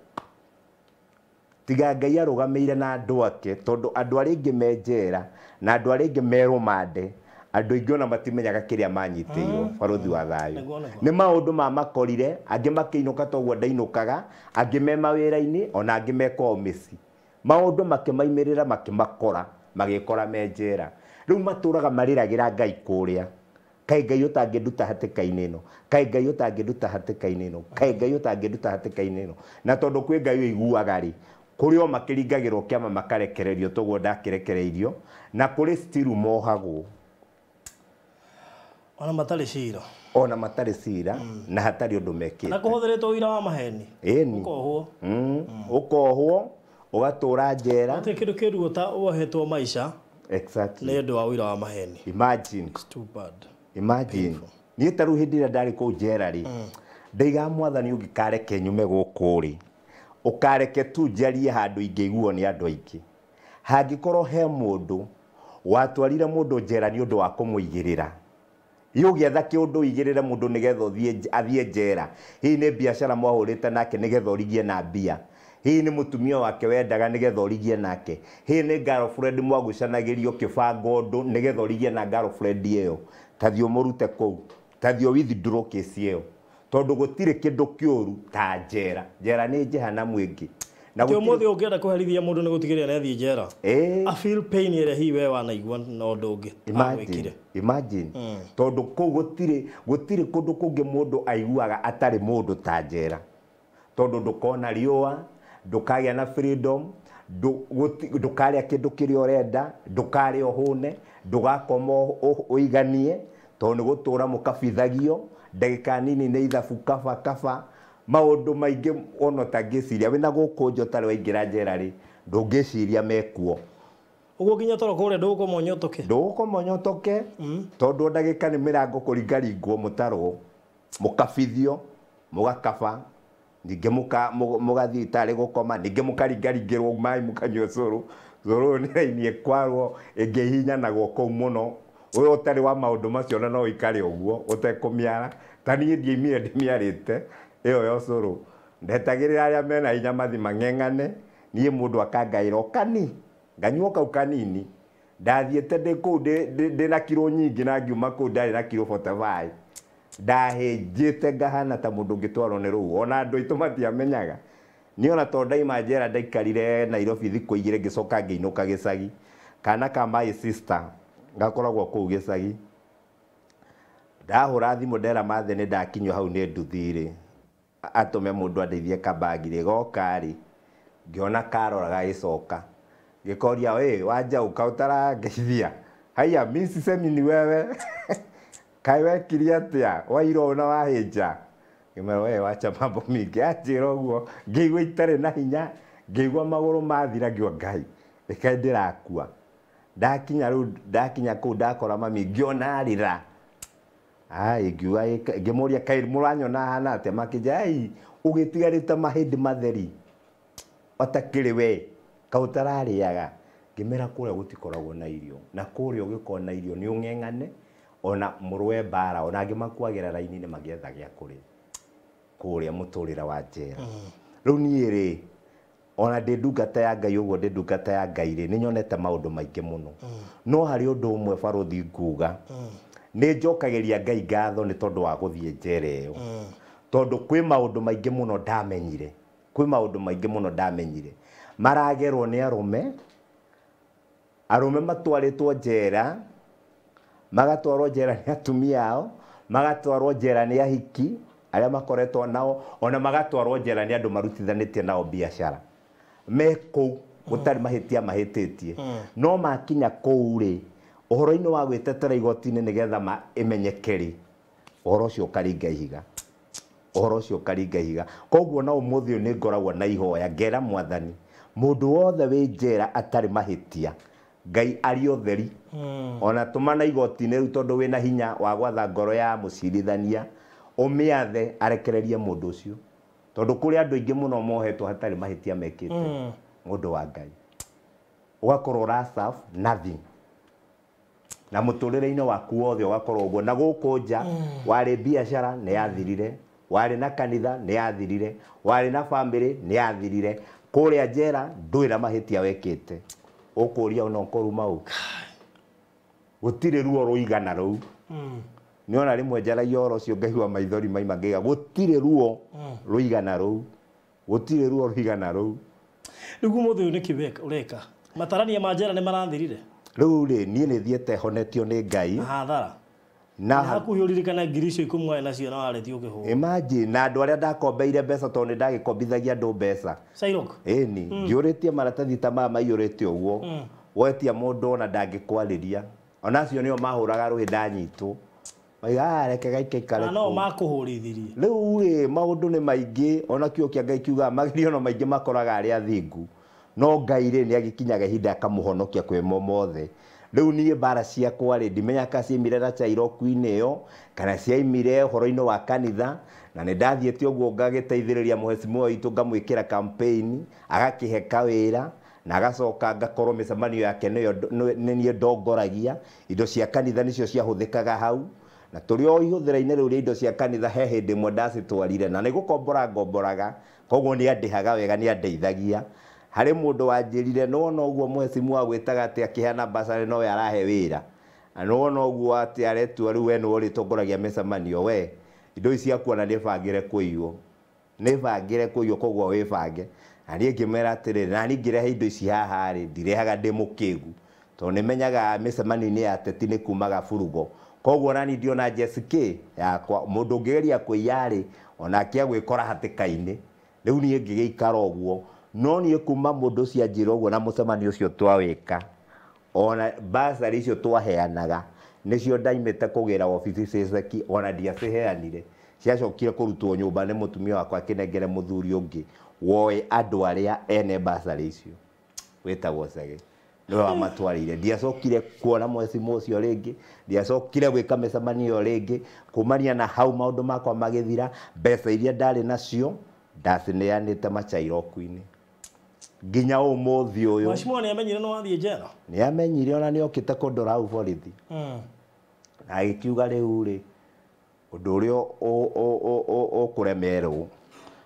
tiga Ngai arugameire na andu ake tondu andu aria ingi menjera na andu aria ingi merumande andu ingi ona matimenyaga kiria manyitiro baruthi wa thayu ni maundu makorire angi makiinuka toguo ndainukaga angi me mawira-ini ona angi meka omisi maundu makimaimirira makimakora magikora menjera riu maturaga mariragira Ngai kuria kai Ngai utangiduta hatika-ini ino kai Ngai utangiduta hatika-ini ino kai Ngai utangiduta hatika-ini ino na tondu kwi Ngai uiguaga ri kurio makiringagirwo kiama makarekererio toguo ndakirekereirio na kuri still mohagwo ona matari cira na hatari undu mekite na kuhuthiritwo wira wa maheni ukohwo ukohwo ugatura njera ati kindu kiruo ta wohetwo maisha exactly ni ndu wa wira wa maheni imagine ni taru hindi ria ndari ku njera ri ndaiga mwathani ungikareke nyume guku ri ukareke tu njarie handu ingiguo ni andu aingi hangikorwo he mundu watwarire mundu njera ni undu wa kumuigirira yugietha kiundu igirire mundu nigetha athie njera hii ni biashara mwahurite nake nigetha origie na mbia hii ni mutumia wake wendaga nigetha origie nake hii ni girlfriend mwagucanagirio kibango ndu nigetha origie na girlfriend iyo tathio murute kou tathio withdraw case iyo tondu gutire kindu kiuru ta njera ni jehanamu ingi na muthi ungienda kuherithia mundu ni gutigirira ni athie njera I feel pain ire hi we wanaigua no ndungi imagine tondu kou gutire kundu kungi mundu aiguaga atari mundu ta njera tondu ndukona riua ndukagia na freedom ndukaria kindu kiria urenda ndukaria uhune ndugakoma uiganie tondu gutura mukabithagio ndagika nini ni ithabu kaba maundu maingi ono tangiciria wina guku njo tari waingira njera ri ndungiciria mekuo uguo nginya toro kure ndugukomonyotoke tondu ndagika ni mirango kuringaringwo mutaro mukabithio mugakaba ninge mugathi tari gukoma ninge mukaringaringirwo mai mukanywa curu ni rainie kwarwo ingihinya na guoko muno uyu utari wa maundu macio na no ikare uguo utekumiara tani ndiimire ndimiarite iyo yo curu ndetagirira aria mena hinya mathi mang'eng'ane nie mundu akangaira kani nganyuo kau kanini ndathiete ndina kilo nyingi na ngiuma kuu ndari na kilo 45 ndahenjite ngahana ta mundu ngitwarwo ni ruu ona andu aitu matiamenyaga ni ona to ndaima njera ndaikarire Nairobi thiku igire ngicoka ngiinuka gicagi kana ka my sister ngakoragwo kuu gicagi ndahura thimu ndera mathe ni ndakinywo hau ni nduthiri atume mundu andeithie kabagire gokari ngiona karoraga gicoka gikoria we wanja ukautara ngeithia haya misi semini wewe kai wekiri atia wairo na wahinja ngimero we wacha mambo mingi ajira uguo ngigwa itare na hinya ngigwa maguru mathira ngio Ngai reke ndirakua ndakinya kuu ndakora mami ngiona arira ngiuga ngimuria kai muranyona hana atia makija ugitigarite mahindi matheri watakiri we kautarariaga ngimera kuria gutikoragwo na irio na kuria ugikona irio ni ung'eng'ane ona murwe bara ona ngimakuagira raini ni magietha gia kuria muturira wa njera riu nie ri ona ndi ndungata ya Ngai uguo ndi ndungata ya Ngai ri ni nyonete maundu maingi muno no hari undu umwe baruthi nguga ni njokagiria Ngai ngatho ni tondu wa guthie njera iyo tondu kwi maundu maingi muno ndamenyire maraagerwo ni arume arume matwaritwo njera magatwarwo njera ni atumia ao magatwarwo njera ni ahiki aria makoretwo nao ona magatwarwo njera ni andu marutithanitie nao biashara meko gutari mahitia mahititie no makinya kou ri uhoro-ini wa gwitetera igoti-ini nigetha imenyekeri uhoro ucio karinga ihiga uhoro ucio karinga ihiga koguo na umuthi ni ngoragwo na ihoya ngera mwathani mundu wothe wi njera atari mahitia Ngai ari otheri ona tumana igoti-ini riu tondu wina hinya wa gwatha ngoro ya mucirithania umiathe arekererie mundu ucio tondu kuri andu aingi muno mohetwo hatari mahitia mekite mundu wa Ngai ugakorwo rasaf nothing na muturire-ini waku wothe ugakorwo uguo na guku nja wari biashara ni yathirire wari na kanitha ni yathirire wari na family ni yathirire kuria njera ndwira mahitia wekite ukuria ona ukoruma u gutire ruo ruigana ruu ni ona rimwe njaragia oro cio ngaigua maithori maima ngiga gutire ruo ruigana ruu gutire ruo ruigana ruu rigu muthi uyu ni kibeka ureka matarania ma njera ni marathirire riu ri nie ni thiete honetio ni Ngai hathara na hakuhi uririkana ngiri icio ikumwe nacio na waretie ukihu imagine na andu aria ndakombeire mbeca tondu ndagikombithagia andu mbeca Sairok eni ngiuritie maratathi ta mama maiyurite uguo wetia mundu ona ndangikwariria ona acio nio mahuraga ruhi ndanyitwo maiga reke gaike kare no makuhurithirie riu ri maundu ni maingi ona kio kia Ngai kiuga magirio no maingi makoraga ari athingu no Ngai ri ni agikinyaga hinda akamuhonokia kwe momothe riu nie bara ciakwa ri ndimenya ka ciimire na Chairoku-ini iyo kana ciaimire horo-ini wa kanitha na ni ndathiete uguo ngagiteithiriria muhecimu witu ngamwikira campaign agakiheka wira na agacoka ngakorwo micemanio yake ni nie ndongoragia indo cia kanitha nicio ciahuthikaga hau na turi o ihuthira-ini riu indo cia kanitha he hindi mwe ndacitwarire na ni gukombora ngomboraga koguo ni andihaga wega ni andeithagia hari mundu wanjirire no no uguo muhecimu wa gwitaga ati akihana basari no we arahe wira no no uguo ati aretua riu we no uri tongoragia micemanio we indo ici akuona ni bangire kuiyo ni bangire kuiyo koguo wibange na nie ngimera atiri na ni ngirehe indo ici haha ri ndirehaga ndi mukigu to ni menyaga micemanio-ini ya ateti ni kumaga furugo koguo nani ndiona Jessica yakwa mundu ungigeria kuiyari ona kia gwikora hatika-ini riu nie ngigeikara uguo no nie kuma mundu cia njira uguo na mucemanio ucio twawika ona basari icio twaheanaga nicio ndaimite kugira ofici ceceki ona ndiaciheanire ciacokire kurutwo nyumba ni mutumia wakwa kinengere muthuri ungi woe andu aria ene basari icio wetagwo Cege no amatwarire ndiacokire kuona mwecimu ucio ringi ndiacokire gwika micemanio ringi kumania na hau maundu makwa magithira mbeca iria ndari nacio ndacineanite Machairoku-ini nginya umuthi uyu Mwashimwa ni amenyire no wathie njera ni amenyire ona ni okite kundora au borithi na agikiuga riu ri undu urio ukuremerwo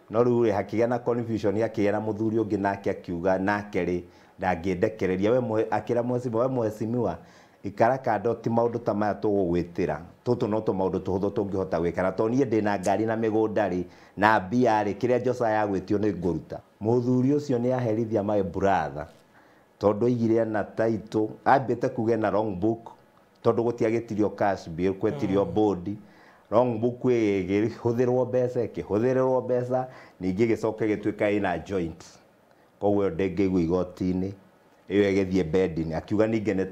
no riu ri hakigia na confusion akigia na muthuri ungi nake akiuga nake ri ndangiendekereria we akira mwecimiwa ikara kando ti maundu ta maya tugugwitira tutu no to maundu tuhuthu tungihota gwikara to nie ndina ngari na migunda ri na mbia ri kiria Josa yagwitio ni nguruta muthuri ucio ni aherithia my brother tondu igire na title ambite kuge na wrong book tondu gutiagitirio cash bill kwetirio board wrong book hũthĩrwo mbeca kĩhũthĩrwo mbeca ningĩ gĩcoke gĩtuĩka ina joint koguo ndengĩigua igoti-inĩ ĩyo ĩgĩthiĩ bending akiuga ningĩ nĩ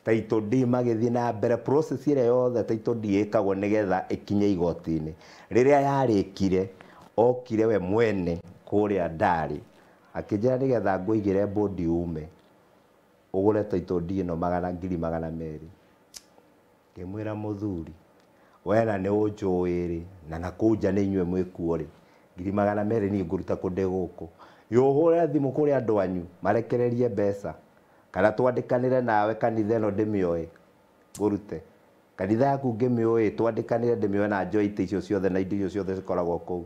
title D magĩthiĩ na mbere process ĩrĩa yothe title D ĩkagwo nĩgetha ĩkinye igoti-inĩ rĩrĩa yarĩkire okire we mwene kũrĩa ndarĩ akĩnjĩra nĩgetha ngũigĩre board ume ũgũre title D ĩno 200,000 ngĩmwĩra mũthuri wena nĩ ũnjũĩ na nakũnja nĩ inyuĩ mwĩkuo 200,000 ni ngũruta kũndĩ gũkũ yohũre thimũ kũrĩ andũ anyu marekererie mbeca kana twandĩkanĩre nawe kanitha ĩno ndĩmĩoe ngũrute kanitha yaku ngĩmĩoe twandĩkanĩre ndĩmĩoe na joint icio ciothe na indo icio ciothe cikoragwo kũu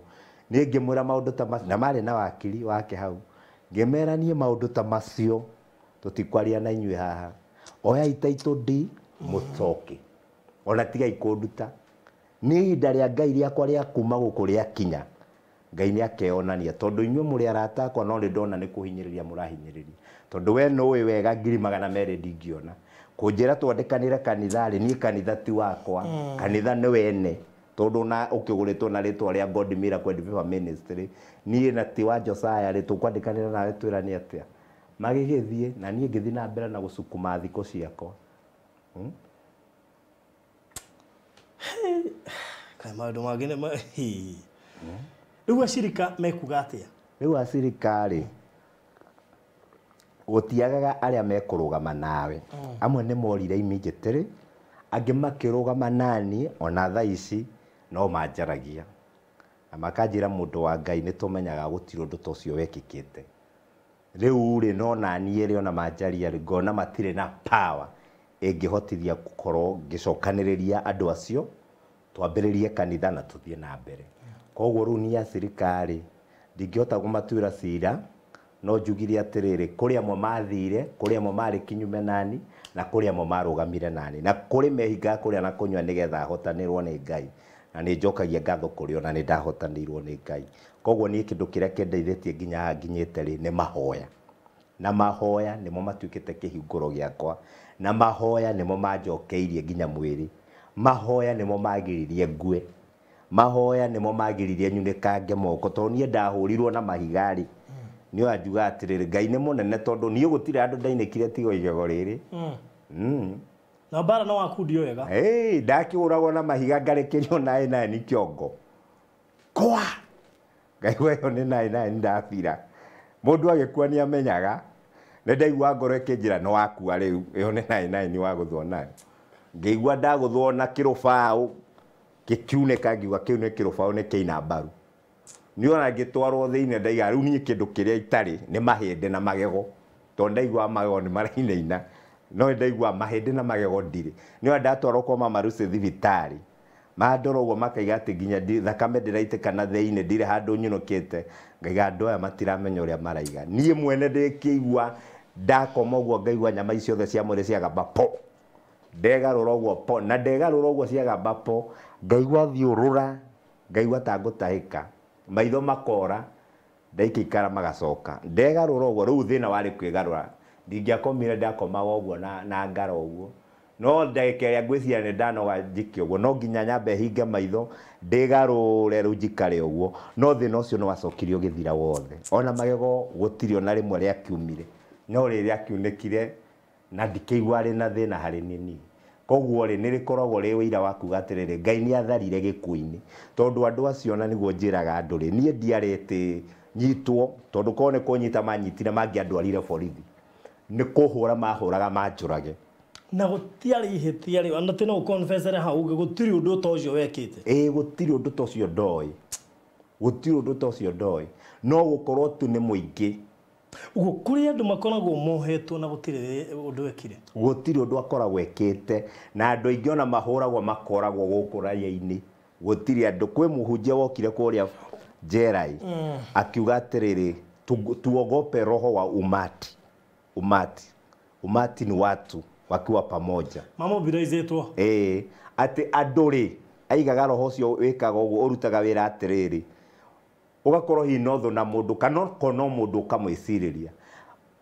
niĩ ngĩmwĩra maũndũ ta macio na marĩ na wakiri wake hau ngĩmeranie maũndũ ta macio tũtikwaria na inyuĩ haha oyai title D mũcoke ona tigai kũnduta nĩ ihinda rĩa Ngai rĩakwa rĩa kuma gũkũ rĩa kinya Ngai nĩ akeonania tondu inyuĩ mũrĩ arata akwa no ndona nĩ kũhinyĩrĩria mũrahinyĩrĩria tondu we nũĩ wega 200,000 ndingĩona kũnjĩra twandĩkanĩre kanitha rĩ niĩ kanitha ti wakwa kanitha nĩ wene tondu na ũkĩgũrĩtwo na rĩtwa rĩa God Miracle Deliverance Ministry niĩ na ti wa Josiah rĩ tũkwandĩkanĩra nawe twĩrane atĩa magĩgĩthiĩ na niĩ ngĩthiĩ na mbere na gũcukuma thikũ ciakwa kai maũndũ mangĩ nĩ rĩu acirika mekuga atĩa rĩu acirika rĩ gũtiagaga arĩa mekũrũgama nawe amwe nĩ morire immediately angĩ makĩrũgama nani ona thaa ici no manjaragia na makanjĩra mũndũ wa Ngai nĩ tũmenyaga gũtirĩ ũndũ ta ũcio wekĩkĩte rĩu rĩ no naniĩ rĩ ona manjaria rĩ ngona matirĩ na power ĩngĩhotithia gũkorwo ngĩcokanĩrĩria andũ acio twambĩrĩrie kanitha na tũthiĩ na mbere koguo rĩu niĩ acirika rĩ ndingĩhota kũmatuĩra cira no njugire atĩrĩrĩ kũrĩ amwe mathire kũrĩ amwe marĩ kinyume nani na kũrĩ amwe marũgamire nani na kũrĩ mehinga kũrĩa na kũnyua nĩgetha hotanĩrwo nĩ Ngai na nĩ njokagia ngatho kũrĩ ona nĩ ndahotanĩirwo nĩ Ngai koguo niĩ kĩndũ kĩrĩa kĩndeithĩtie nginya nginyĩte rĩ nĩ mahoya na mahoya nĩmo matuĩkĩte kĩhingũro gĩakwa na mahoya nĩmo manjokeirie nginya mwĩrĩ mahoya nĩmo magiririe ngue mahoya nĩmo magiririe nyunĩkange moko tondũ niĩ ndahũrirwo na mahigari nĩ anjuga atĩrĩrĩ Ngai nĩ mũnene tondũ niĩ gũtirĩ andũ ndainĩkire tigo igego rĩrĩ na bara no wakundio wega ndakĩũragwo na mahiga ngarekerio naĩ ni kĩongo kwa Ngai weyo nĩ naĩ ndabira mũndũ agĩkua nĩ amenyaga nĩ ndaigua ngoro ĩkĩnjĩra nĩ wakua rĩu ĩyo nĩ naĩ nĩ wagũthwo nayo ngĩigua ndagũthwo na kĩrũbaũ gĩkiunĩka ngiuga kĩu nĩ kĩrũbaũ nĩ kĩina mbaru nĩ ona ngĩtwarwo thĩinĩ ndaiga rĩu niĩ kĩndũ kĩrĩa itarĩ nĩ mahĩndĩ na magego tondũ ndaigua magego nĩ marainaina no ndaigua mahĩndĩ na magego ndirĩ nĩ ona ndatwarwo kwa mama Lucy thibitarĩ mandora ũguo makaiga atĩ nginya thakame ndĩraitĩkana thĩinĩ ndirĩ handũ nyunũkĩte ngaiga andũ aya matiramenya ũrĩa maraiga niĩ mwene ndĩkĩigua ndakoma ũguo ngaigua nyama icio ciothe cia mwĩrĩ ciagamba po ndegarũra ũguo po na ndegarũra ũguo ciagamba po ngaigua thiũrũra ngaigua ta ngũtahĩka maitho makora ndaikara magacoka ndegarũra ũguo rĩu thĩna warĩ kwĩgarũra ndingĩakomire ndakomaga ũguo na ngara ũguo no ndagĩka ĩrĩa ngwĩciria nĩ ndanoga njike ũguo no nginya nyambe hinge maitho ndĩgarũre rĩu njikare ũguo no thĩna ũcio nĩ wacokirio gĩthira wothe ona magego gũtirĩ ona rĩmwe rĩakiumire no rĩrĩa kiunĩkire na ndikĩigua rĩ na thĩna harĩ niĩ koguo rĩ nĩ rĩkoragwo rĩ wĩira wa kuga atĩrĩrĩ Ngai nĩ atharire gĩkuũ-inĩ tondũ andũ acio na nĩguo njĩraga andũ rĩ niĩ ndiarĩte nyitwo tondũ korwo nĩ kũnyita manyitire mangĩandwarire borithi nĩ kũhũra mahũraga manjũrage na gũtiarĩ ihĩtia rĩ ona tena ũkonfessere hau gũtirĩ ũndũ ta ũcio wekĩte gũtirĩ ũndũ ta ũcio ndoĩ gũtirĩ ũndũ ta ũcio ndoĩ no gũkorwo tu nĩ mũingĩ uguo kũrĩ andũ makoragwo mohetwo na gũtirĩ ũndũ wekire gũtirĩ ũndũ akoragwo ekĩte na andũ aingĩ ona mahũragwo makoragwo gũkũ raia-inĩ gũtirĩ andũ kwĩ mũhunjia wokire kũrĩa Jerai akiuga atĩrĩrĩ tuogope roho wa umati ni watu wakiwa pamoja mamobilizĩtwo atĩ andũ rĩ aigaga roho ũcio wĩkaga ũguo ũrutaga wĩra atĩrĩrĩ ugakorwo hi notho na mũndũ kana kono mũndũ ukamwĩcirĩria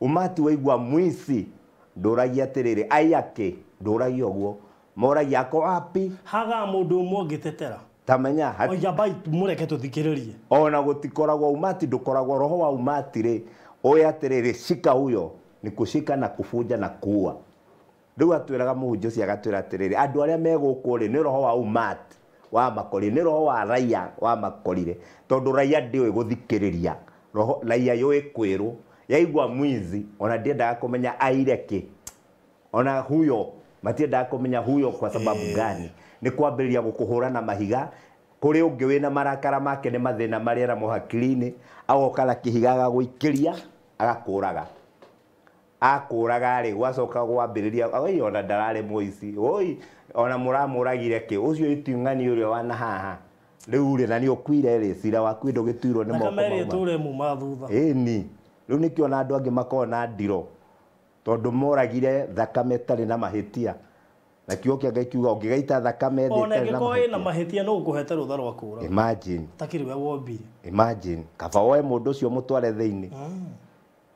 umati waigua mwici ndũragia atĩrĩrĩ ayake ndũragia ũguo moragia ako wapi haga mũndũ ũmwe ũngĩtetera tamenya oya bai mureke tuthikĩrĩrie ona gũtikoragwo umati ndũkoragwo roho wa umati rĩ oya atĩrĩrĩ shika huyo ni kushika na kufunja na kuua rĩu atwĩraga mũhunjia ũcio agatwĩra atĩrĩrĩ andũ arĩa megũkũ rĩ nĩ roho wa umati wa makori nĩ roho wa raia wa makorire tondũ raia ndĩoĩ gũthikĩrĩria roho raia yũĩ kwĩrwo yaigua mwizi ona ndiendaga kũmenya aire kĩ ona huyo matiendaga kũmenya huyo kwa sababu gani nĩ kwambĩrĩria gũkũhũra na mahiga kũrĩ ũngĩ wĩna marakara make nĩ mathĩna marĩa na mũhakiri-inĩ agoka na kĩhiga agagũikĩria agakũraga akũraga rĩ gwacoka gwambĩrĩria oi ona ndararĩ mũici oi ona mũramũragire kĩ ũcio itung'ani ũrĩa wana haha rĩu rĩ na nĩ ũkuire rĩ cira waku ndũgĩtuirwo nĩ moko mauma tũre muma thutha ĩni rĩu nĩkĩo na andũ angĩ makorwo na ndiro tondũ moragire thakame tarĩ na mahĩtia na kiugo kia Ngai kiuga ungigaita thakame thĩ ona itarĩ na ngĩkorwo ĩna mahĩtia. mahĩtia no ũkũhete rũtha rwa kũũra Imagine, takĩrĩ we wombire. imagine kaba woe mũndũ ũcio mũtware thĩinĩ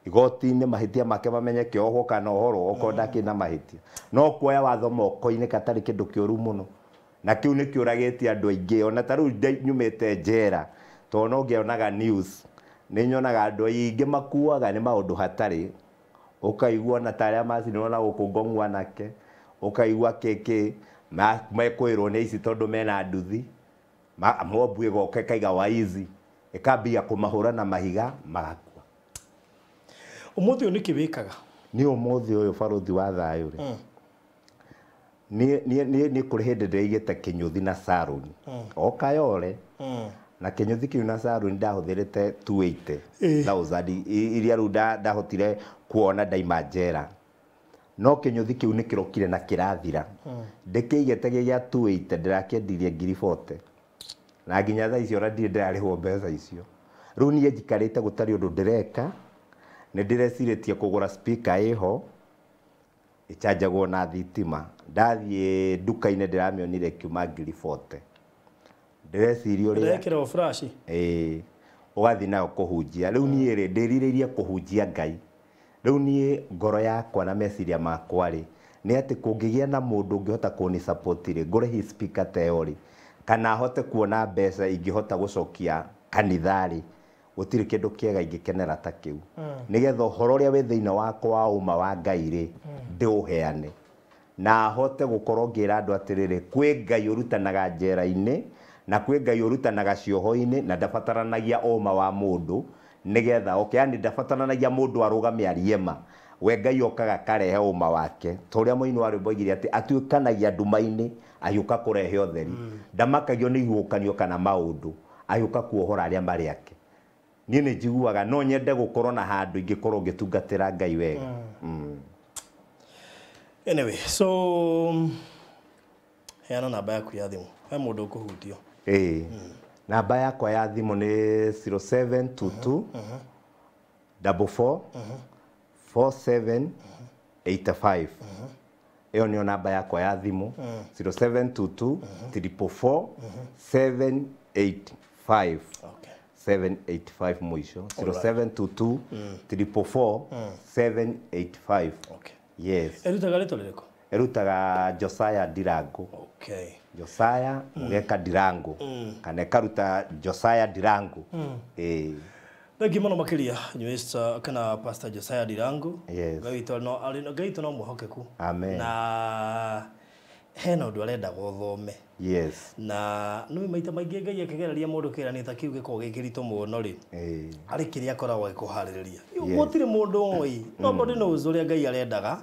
igoti-inĩ mahĩtia make mamenyeke ohwo kana ohorwo okorwo ndakĩna mahĩtia, no kuoya watho moko-inĩ katarĩ kĩndũ kĩũru mũno, na kĩu nĩ kĩũragĩtie andũ aingĩ. Ona ta rĩu nyumĩte njera tondũ no ngĩonaga news, nĩ nyonaga andũ aingĩ makuaga nĩ maũndũ hatarĩ, ũkaigua na ta arĩa macinirwo na gũkũ Ngong'u anake, ũkaigua kĩkĩ mekwĩrwo nĩ ici tondũ mena nduthi, mobu ĩgoka ĩkaiga waizi ĩkambia kũmahũra na mahiga magakua. Ũmũthĩ ũyũ nĩkĩ wĩkaga? Nĩ ũmũthĩ ũyũ barũthi wa thayũ rĩ, nĩ kũrĩ hĩndĩ ndĩraigĩte kĩnyũthi na saruni o kayore, na kĩnyũthi kĩu na saruni ndahũthĩrĩte 280,000 iria rĩu ndahotire kuona ndaima njera, no kĩnyũthi kĩu nĩ kĩrokire na kĩrathira, ndĩkĩigĩte gĩa 280 ndĩrakĩendirie 40,000 na nginya thaa icio ndirĩ ndĩrarĩhwo mbeca icio. Rĩu niĩ njikarĩte gũtarĩ ũndũ ndĩreka, nĩ ndĩrecirĩtie kũgũra speaker ĩho ĩcanjagwo na thitima. Ndathiĩ nduka-inĩ ndĩramĩonire kiuma 40,000. Ndĩreciria ũrĩa ndĩrekĩrwo flash ũgathiĩ nayo kũhunjia. Rĩu niĩ rĩ ndĩrirĩirie kũhunjia Ngai. Rĩu niĩ ngoro yakwa na meciria makwa rĩ nĩ atĩ kũngĩgĩa na mũndũ ũngĩhota kũni support rĩ ngũre hii speaker ta ĩyo rĩ, kana hote kuona mbeca ingĩhota gũcokia kanitha rĩ, gũtirĩ kĩndũ kĩega ingĩkenera ta kĩu. Nĩgetha ũhoro ũrĩa wĩ thĩinĩ wakwa wa ũma wa Ngai rĩ ndĩũheane, na hote gũkorwo ngĩra andũ atĩrĩrĩ, kwĩ Ngai ũrutanaga njera-inĩ na kwĩ Ngai ũrutanaga cioho-inĩ, na ndabataranagia ũma wa mũndũ, nĩgetha yani ndabataranagia mũndũ arũgame arie ma, we Ngai okaga karehe ũma wake. Ta ũrĩa mũini wa rwĩmbo oigire atĩ atuĩkanagia nduma-inĩ agĩũka kũrehe ũtheri, ndamakagio nĩ ihuhũkanio kana maũndũ, agĩũka kuohora arĩa marĩ ake. Niĩ nĩ njiguaga no nyende gũkorwo na handũ ingĩkorwo ngĩtungatĩra Ngai wega. Anyway, so heana namba yaku ya thimũ, he mũndũ ũkũhutio. Namba yakwa ya thimũ nĩ 0722 44 47 85. Ĩyo nĩyo namba yakwa ya thimũ 0722 44 785. 785 mwisho 0722 44 785. Yes. Erutaga rĩtwa rĩrĩkũ? Erutaga Josiah Ndirangu. Okay. Josiah Mugeka Ndirangu. Kana ekaruta Josiah Ndirangu. Thank you mũno makĩria Mr. kana Pastor Josiah Ndirangu. Yes. Ngai witũ no mũhokeku. Amen. Na hena ũndũ arenda gũthome. Yes. Na nĩ maita maingĩ Ngai akĩgereria mũndũ kĩranĩta kĩu gĩkorwo gĩkĩritũ mũno rĩ. Arĩ kĩrĩa akoragwo agĩkũharĩrĩria. Gũtirĩ mũndũ ũĩ. Nobody knows ũrĩa Ngai arendaga.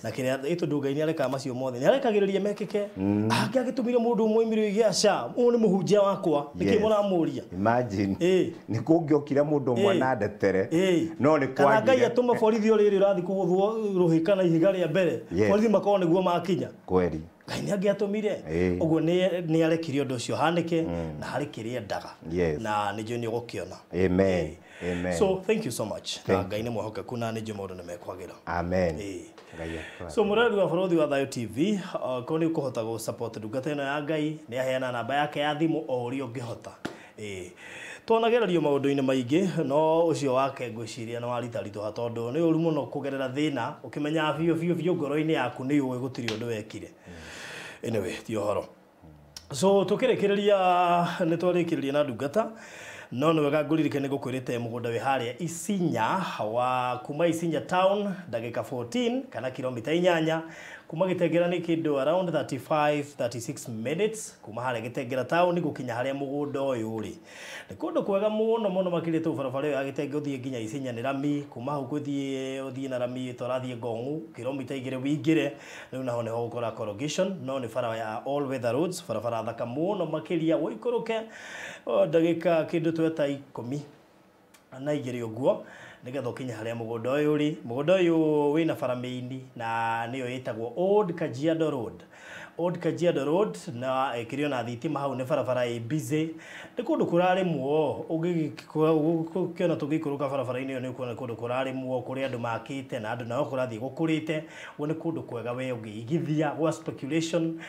Na kĩrĩa ĩtondũ Ngai nĩ arekaga macio mothe. Nĩ arekagĩrĩria mekĩke. Angĩagĩtũmire mũndũ ũmwe oimire gĩaca, ũyũ nĩ mũhunjia wakwa. Nĩkĩ mũramũria? Imagine. Nĩ kũngĩokire mũndũ ũmwe na ndetere. No nĩ kwagire. Kana Ngai atũma borithi rĩrĩ ũrathiĩ kũgũthwo rũhĩ kana ihiga rĩa mbere. Borithi makorwo nĩguo makinya. Kweli. Ngai nĩ angĩatũmire. Ũguo nĩ arekire ũndũ ũcio hanĩke na harĩ kĩrĩa endaga. Na nĩ njũĩ nĩ ũgũkĩona. Amen. Amen. So thank you so much. Na Ngai nĩ mwĩhokeku na nĩ njũĩ maũndũ nĩ mekwagĩra. Amen. So mũrori wa Barũthi wa Thayũ TV, ko nĩ ũkũhota gũ support ndungata ĩno ya Ngai, nĩ aheana namba yake ya thimũ o ũrĩa ũngĩhota. Twanagererio maũndũ-inĩ maingĩ, no ũcio wake ngwĩciria nĩ waritaritũha tondũ nĩ ũru mũno kũgerera thĩna ũkĩmenya biũ ngoro-inĩ yaku nĩ ũĩ gũtirĩ ũndũ wekire. Anyway, ti ũhoro. So tũkĩrĩkĩrĩria nĩ twarĩkĩrĩria na ndungata, no nĩ wega ngũririkane ngũkwĩrĩte mũgũnda wĩ harĩa Isinya wa kuma Isinya town ndagĩka 14 kana kilomita 8 kuma Gĩtengera nĩ kĩndũ around 35-36 minutes kuma harĩa Gĩtengera town gũkinya harĩa mũgũnda ũyũ ũrĩ. Nĩ kũndũ kwega mũno makĩria tu barabara ĩyo ya Gĩtengera ũthiĩ nginya Isinya nĩ rami, kuma hau ũthiĩ na rami twarathiĩ Ngong'u kilomita 2 wingĩre, rĩu naho nĩho gũkora corrugation, no nĩ bara ya all weather roads, barabara thaka mũno makĩria wĩikũrũke ndagĩka kĩndũ tweta 10 na igĩrĩ ũguo nĩgetha ũkinye harĩa mũgũnda ũyũ ũrĩ. Mũgũnda ũyũ wĩna bara mĩini na nĩyo ĩtagwo Old Kajiado Road. Old Kajiado Road na kirio na thitima hau ne barabara ĩ busy nĩ kũndũ kũrarĩmwo ũngĩkiona tũgĩikũrũka barabara-inĩ ĩyo nĩ kuona kũndũ kũrarĩmwo kũrĩa andũ makĩte na andũ nao kũrathiĩ gũkũrĩte nĩ kũndũ kwega we ũngĩigithia gwa speculation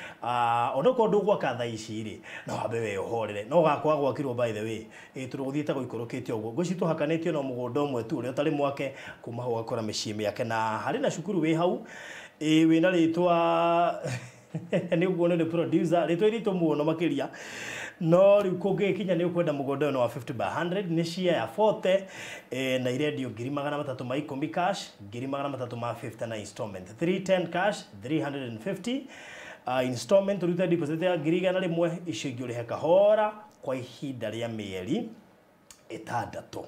ona kũndũ gwaka thaa ici rĩ no wambe we ũhorere no gakwa gwakirwo by the way tũgũthiĩte gũikũrũkĩte ũguo ngwĩci tũhakanĩtio na mũgũnda ũmwe tu ũrĩa ũtarĩ mwake kuma hau gakora mĩciĩ mĩake na harĩ na cukuru wĩ hau wĩna rĩtwa nĩ ũguo nĩ producer rĩtwa iritũ mũno makĩria no rĩu kũngĩkinya nĩ ũkwenda mũgũnda ũyũ wa 50 by 100 nĩ share ya 40 na irendio 310 cash 350 na installment 310 cash 350 installment ruta deposit ya 100 icio ingĩ ũrĩhe kahora kwa ihinda rĩa mĩeri 6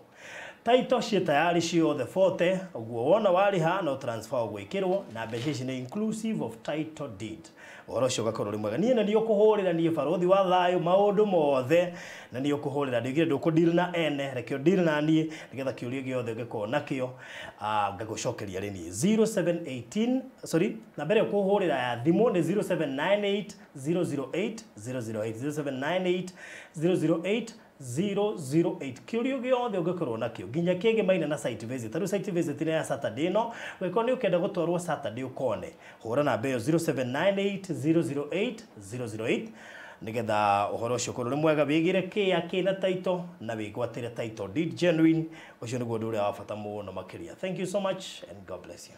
title cia tayari ciothe 40 ũguo wona warĩha no transfer gwĩkĩrwo na mbeca ici nĩ inclusive of title deed ũhoro ũcio ũgakorwo ũrĩ mwega niĩ na nĩ ũkũhũrĩra niĩ barothi wa thayũ maũndũ mothe na nĩ ũkũhũrĩra ndigire ndũkũdeal na ene reke deal na niĩ nĩgetha kĩũria gĩothe ũngĩkorwo nakĩo ngagũcokeria rĩ niĩ 0718 sorry namba ĩrĩa ũkũhũrĩra ya thimũ nĩ 0798 008 008 0798 008 kiurio giothe ũngĩkorwo nakĩo nginya kĩngĩ maina na site visit tarũ site visit nĩ ya Saturday no wĩko nĩ ũkenda gũtwarwo Saturday ũkone hũra namba ĩyo 0798 008 008 nĩgetha ũhoro ũcio ũkorwo nĩ mwega wĩgĩre kĩya kĩna title na wĩgwatĩre title deed genuine ũcio nĩguo ũndũ ũrĩa wa bata mũno makĩria. Thank you so much and God bless you.